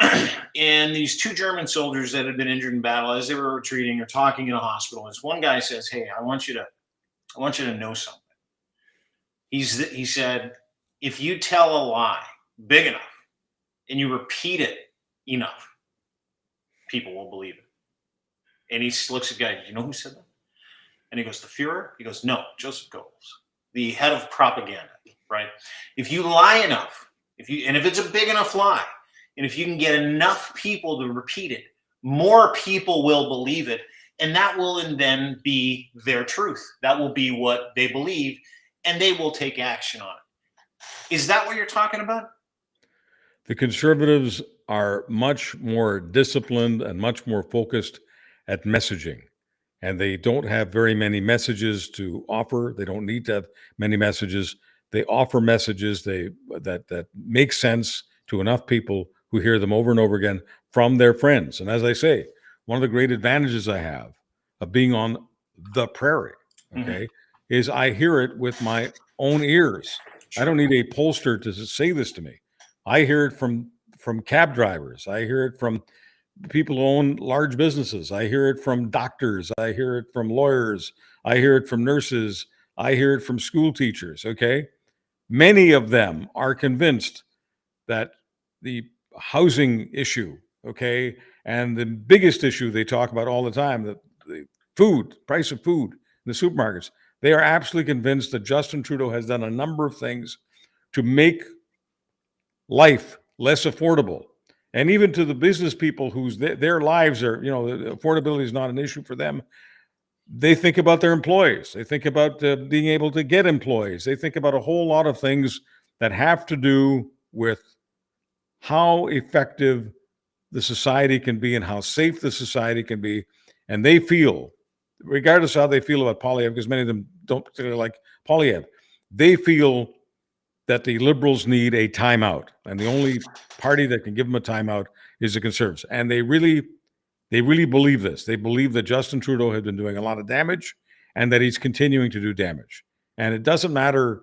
S1: and these two German soldiers that had been injured in battle, as they were retreating, are talking in a hospital. And this one guy says, "Hey, I want you to know something." He said, if you tell a lie big enough and you repeat it enough, people will believe it. And he looks at the guy, do you know who said that? And he goes, the Fuhrer? He goes, no, Joseph Goebbels, the head of propaganda, right? If you lie enough, if it's a big enough lie, and if you can get enough people to repeat it, more people will believe it. And that will then be their truth. That will be what they believe, and they will take action on it. Is that what you're talking about?
S2: The Conservatives are much more disciplined and much more focused at messaging. And they don't have very many messages to offer. They don't need to have many messages. They offer messages that make sense to enough people who hear them over and over again from their friends. And as I say, one of the great advantages I have of being on the prairie, okay, is I hear it with my own ears. Sure. I don't need a pollster to say this to me. I hear it from cab drivers. I hear it from people who own large businesses. I hear it from doctors. I hear it from lawyers. I hear it from nurses. I hear it from school teachers, okay? Many of them are convinced that the housing issue, okay, and the biggest issue they talk about all the time, the price of food in the supermarkets, they are absolutely convinced that Justin Trudeau has done a number of things to make life less affordable. And even to the business people whose their lives are, affordability is not an issue for them. They think about their employees. They think about being able to get employees. They think about a whole lot of things that have to do with how effective the society can be and how safe the society can be. And they feel, regardless of how they feel about Poilievre, because many of them don't particularly like Poilievre, they feel that the Liberals need a timeout. And the only party that can give them a timeout is the Conservatives. And they really believe this. They believe that Justin Trudeau has been doing a lot of damage and that he's continuing to do damage. And it doesn't matter,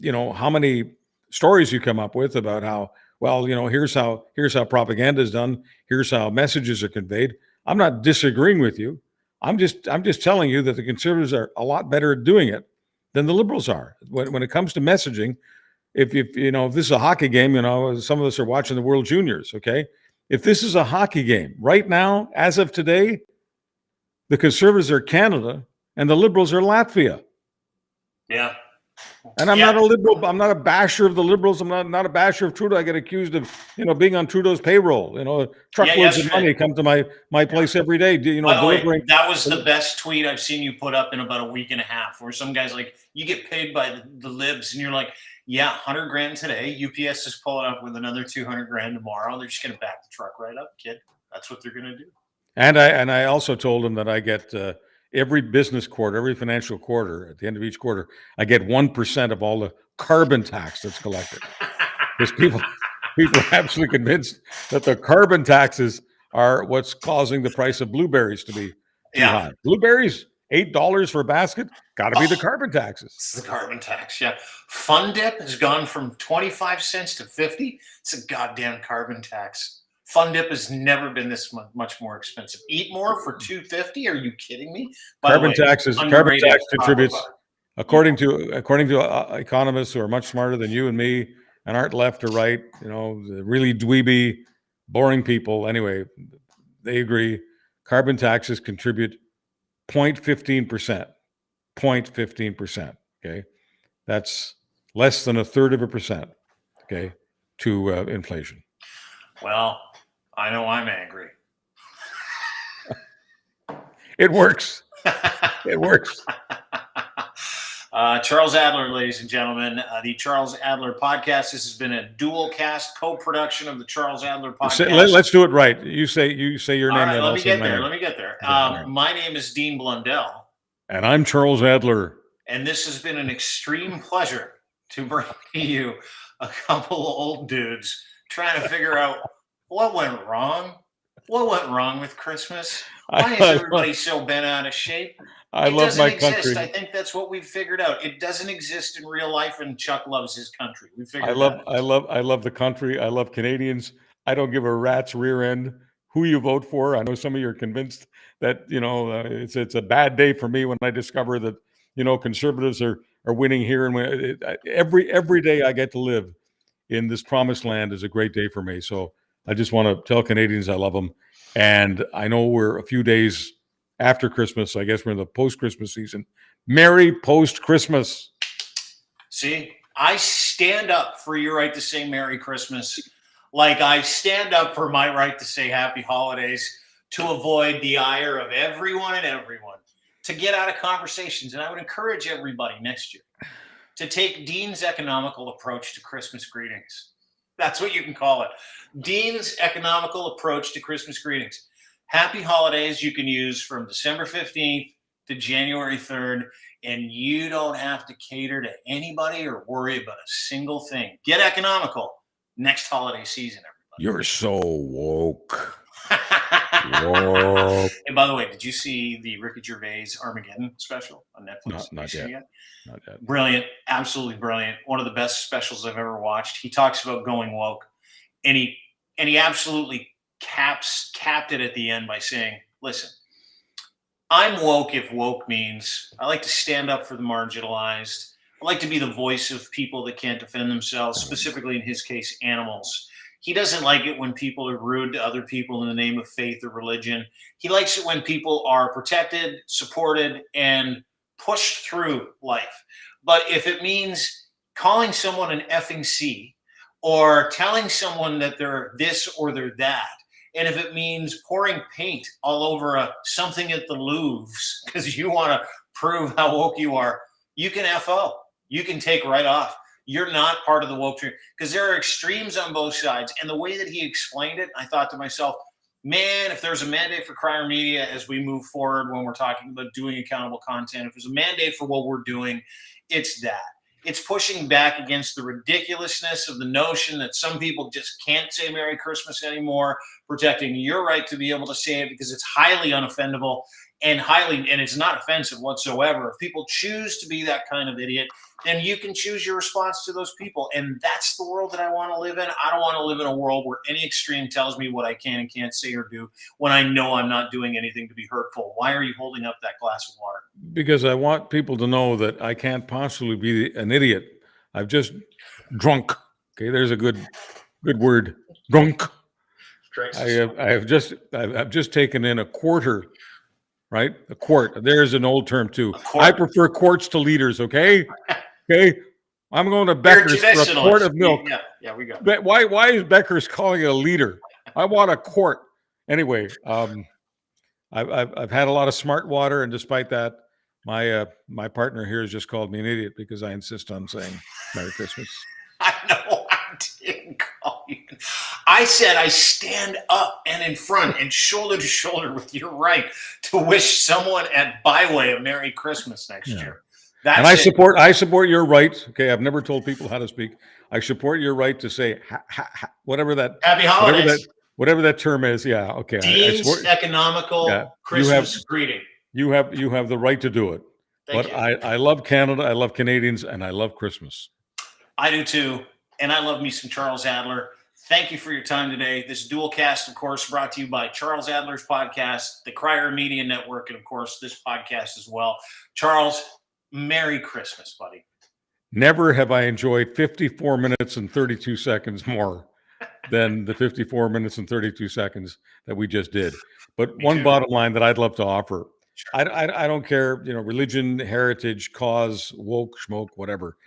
S2: how many stories you come up with about how, well, here's how propaganda is done. Here's how messages are conveyed. I'm not disagreeing with you. I'm just telling you that the Conservatives are a lot better at doing it than the Liberals are. When it comes to messaging, if this is a hockey game, some of us are watching the World Juniors, okay? If this is a hockey game, right now, as of today, the Conservatives are Canada and the Liberals are Latvia.
S1: Yeah.
S2: And I'm not a liberal. I'm not a basher of the Liberals. I'm not a basher of Trudeau. I get accused of, being on Trudeau's payroll. Truckloads of money come to my place every day. Delivering.
S1: That was the best tweet I've seen you put up in about a week and a half, where some guy's like, you get paid by the libs, and you're like, yeah, $100,000 today. UPS is pulling up with another $200,000 tomorrow. They're just going to back the truck right up, kid. That's what they're going to do.
S2: And I also told him that I get every business quarter, every financial quarter, at the end of each quarter, I get 1% of all the carbon tax that's collected. Because people are absolutely convinced that the carbon taxes are what's causing the price of blueberries to be too high. Blueberries, $8 for a basket, got to be the carbon taxes.
S1: It's the carbon tax, yeah. Fun Dip has gone from 25 cents to 50. It's a goddamn carbon tax. Fun Dip has never been this much more expensive. Eat More for $2.50? Are you kidding me?
S2: Carbon tax contributes, according to economists who are much smarter than you and me and aren't left or right, the really dweeby boring people. Anyway, they agree. Carbon taxes contribute 0.15%. 0.15%. Okay. That's less than 1/3%. Okay. To inflation.
S1: Well, I know I'm angry.
S2: It works. It works.
S1: Charles Adler, ladies and gentlemen, the Charles Adler podcast. This has been a Dualcast co-production of the Charles Adler podcast.
S2: Let's do it right. You say your name.
S1: All right, let me get there. My name is Dean Blundell.
S2: And I'm Charles Adler.
S1: And this has been an extreme pleasure to bring to you a couple of old dudes trying to figure out what went wrong. What went wrong with Christmas? Why is everybody so bent out of shape?
S2: I love my country.
S1: I think that's what we've figured out. It doesn't exist in real life, and Chuck loves his country. We figured
S2: I love the country. I love Canadians. I don't give a rat's rear end who you vote for. I know some of you are convinced that it's a bad day for me when I discover that conservatives are winning here, and every day I get to live in this promised land is a great day for me. So I just want to tell Canadians I love them, and I know we're a few days after Christmas. So I guess we're in the post-Christmas season. Merry post-Christmas.
S1: See, I stand up for your right to say Merry Christmas, like I stand up for my right to say Happy Holidays, to avoid the ire of everyone, to get out of conversations. And I would encourage everybody next year to take Dean's economical approach to Christmas greetings. That's what you can call it. Dean's economical approach to Christmas greetings. Happy holidays you can use from December 15th to January 3rd, and you don't have to cater to anybody or worry about a single thing. Get economical next holiday season, everybody.
S2: You're so woke.
S1: Whoa. And by the way, did you see the Ricky Gervais Armageddon special on Netflix?
S2: Not yet.
S1: Brilliant. Absolutely brilliant. One of the best specials I've ever watched. He talks about going woke, and he absolutely capped it at the end by saying, listen, I'm woke if woke means I like to stand up for the marginalized. I like to be the voice of people that can't defend themselves, specifically in his case, animals. He doesn't like it when people are rude to other people in the name of faith or religion. He likes it when people are protected, supported, and pushed through life. But if it means calling someone an effing C, or telling someone that they're this or they're that, and if it means pouring paint all over something at the Louvre's because you want to prove how woke you are, you can FO. You can take right off. You're not part of the woke tree, because there are extremes on both sides. And the way that he explained it, I thought to myself, man, if there's a mandate for crier media as we move forward when we're talking about doing accountable content, if there's a mandate for what we're doing, it's that. It's pushing back against the ridiculousness of the notion that some people just can't say Merry Christmas anymore, protecting your right to be able to say it because it's highly unoffendable and it's not offensive whatsoever. If people choose to be that kind of idiot, then you can choose your response to those people. And that's the world that I want to live in. I don't want to live in a world where any extreme tells me what I can and can't say or do when I know I'm not doing anything to be hurtful. Why are you holding up that glass of water?
S2: Because I want people to know that I can't possibly be an idiot. I've just drunk. Okay, there's a good word. Drunk. I've just taken in a quarter. Right? A quart. There's an old term too. I prefer quarts to liters. Okay. Okay. I'm going to Becker's for a quart of milk.
S1: Yeah, we got
S2: it. Why is Becker's calling it a liter? I want a quart. Anyway, I've had a lot of smart water, and despite that, my partner here has just called me an idiot because I insist on saying Merry Christmas.
S1: I know I didn't call you. I said I stand up and in front and shoulder to shoulder with your right to wish someone at Byway a Merry Christmas next year.
S2: And I support your right. Okay, I've never told people how to speak. I support your right to say whatever that
S1: Happy Holidays.
S2: Whatever that term is. Yeah. Okay.
S1: Dean's economical Christmas greeting.
S2: You have the right to do it.
S1: Thank you.
S2: I love Canada. I love Canadians, and I love Christmas.
S1: I do too, and I love me some Charles Adler. Thank you for your time today. This Dualcast, of course, brought to you by Charles Adler's podcast, the Crier Media Network, and, of course, this podcast as well. Charles, Merry Christmas, buddy.
S2: Never have I enjoyed 54 minutes and 32 seconds more than the 54 minutes and 32 seconds that we just did. But one bottom line that I'd love to offer, I don't care, religion, heritage, cause, woke, schmoke, whatever.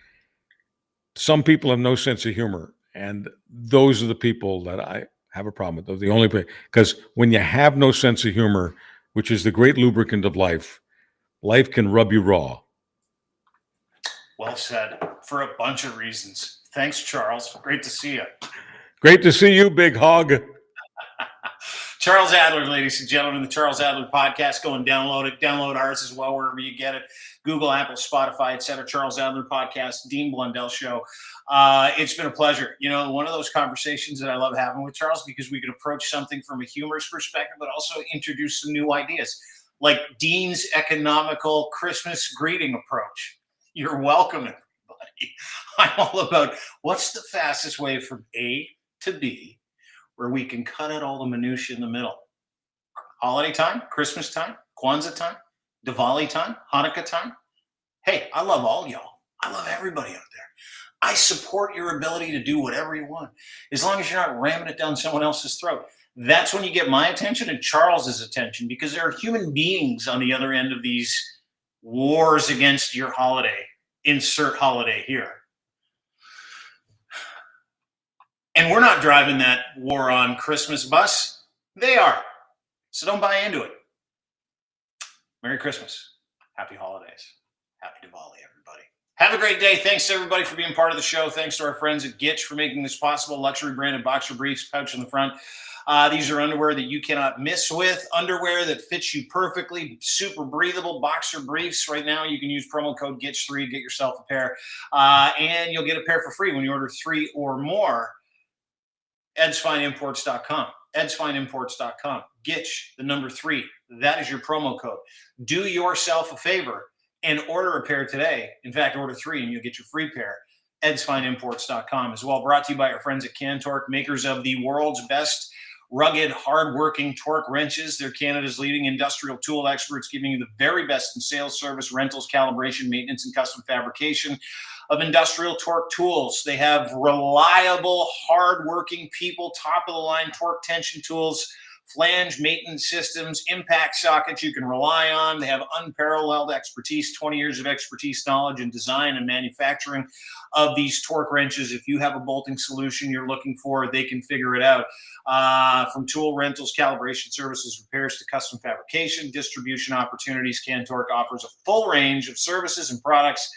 S2: Some people have no sense of humor, and those are the people that I have a problem with. Those are the only people, because when you have no sense of humor, which is the great lubricant of life can rub you raw.
S1: Well said, for a bunch of reasons. Thanks, Charles. Great to see you.
S2: Great to see you, big hog.
S1: Charles Adler, ladies and gentlemen, the Charles Adler podcast. Go and download it. Download ours as well, wherever you get it. Google, Apple, Spotify, etc. Charles Adler podcast, Dean Blundell show. It's been a pleasure. One of those conversations that I love having with Charles, because we can approach something from a humorous perspective, but also introduce some new ideas, like Dean's economical Christmas greeting approach. You're welcome, everybody. I'm all about what's the fastest way from A to B, where we can cut out all the minutia in the middle. Holiday time, Christmas time, Kwanzaa time, Diwali time, Hanukkah time. Hey, I love all y'all. I love everybody out there. I support your ability to do whatever you want, as long as you're not ramming it down someone else's throat. That's when you get my attention and Charles's attention, because there are human beings on the other end of these wars against your holiday. Insert holiday here. And we're not driving that war on Christmas bus. They are. So don't buy into it. Merry Christmas. Happy holidays. Happy Diwali, everybody. Have a great day. Thanks to everybody for being part of the show. Thanks to our friends at Gitch for making this possible. Luxury branded boxer briefs, pouch in the front. These are underwear that you cannot miss with. Underwear that fits you perfectly. Super breathable boxer briefs. Right now, you can use promo code GITCH3 to get yourself a pair. And you'll get a pair for free when you order 3 or more. edsfineimports.com. edsfineimports.com. Gitch, the number 3. That is your promo code. Do yourself a favor and order a pair today. In fact, order 3 and you'll get your free pair. edsfineimports.com as well. Brought to you by our friends at Cantork, makers of the world's best rugged, hard-working torque wrenches. They're Canada's leading industrial tool experts, giving you the very best in sales, service, rentals, calibration, maintenance, and custom fabrication of industrial torque tools. They have reliable, hard-working people, top-of-the-line torque tension tools, flange maintenance systems, impact sockets you can rely on. They have unparalleled expertise, 20 years of expertise, knowledge, and design and manufacturing of these torque wrenches. If you have a bolting solution you're looking for, they can figure it out. From tool rentals, calibration services, repairs to custom fabrication, distribution opportunities, Cantork offers a full range of services and products,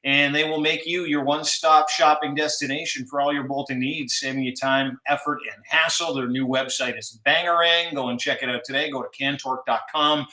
S1: and they will make you your one-stop shopping destination for all your bolting needs, saving you time, effort, and hassle. Their new website is Bangarang. Go and check it out today. Go to cantork.com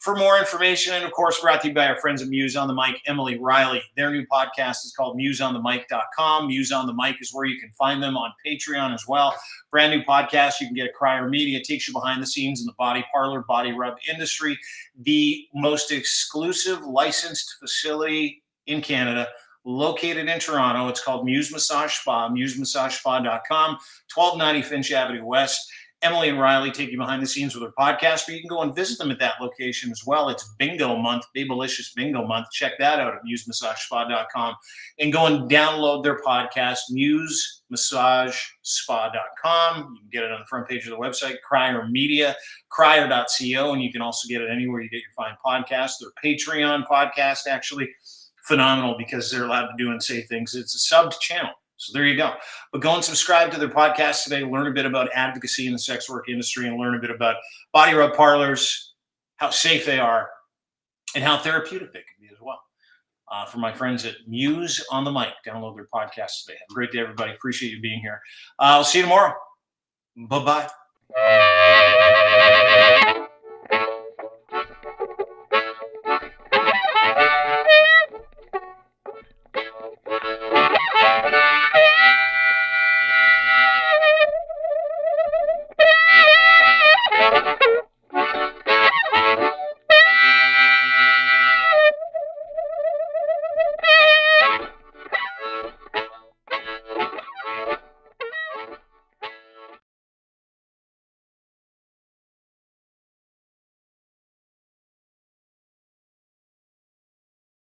S1: for more information. And, of course, brought to you by our friends at Muse on the Mic, Emily Riley. Their new podcast is called museonthemic.com. Muse on the Mic is where you can find them on Patreon as well. Brand new podcast you can get at Crier Media. It takes you behind the scenes in the body parlor, body rub industry. The most exclusive licensed facility in Canada, located in Toronto. It's called Muse Massage Spa, musemassagespa.com, 1290 Finch Avenue West. Emily and Riley take you behind the scenes with their podcast, but you can go and visit them at that location as well. It's Bingo Month, Babylicious Bingo Month. Check that out at musemassagespa.com and go and download their podcast, musemassagespa.com. You can get it on the front page of the website, Crier Media, crier.co, and you can also get it anywhere you get your fine podcasts. Their Patreon podcast, actually, phenomenal because they're allowed to do and say things. It's a subbed channel. So there you go. But go and subscribe to their podcast today. Learn a bit about advocacy in the sex work industry and learn a bit about body rub parlors, how safe they are, and how therapeutic they can be as well. For my friends at Muse on the Mic, download their podcast today. Have a great day, everybody. Appreciate you being here. I'll see you tomorrow. Bye-bye.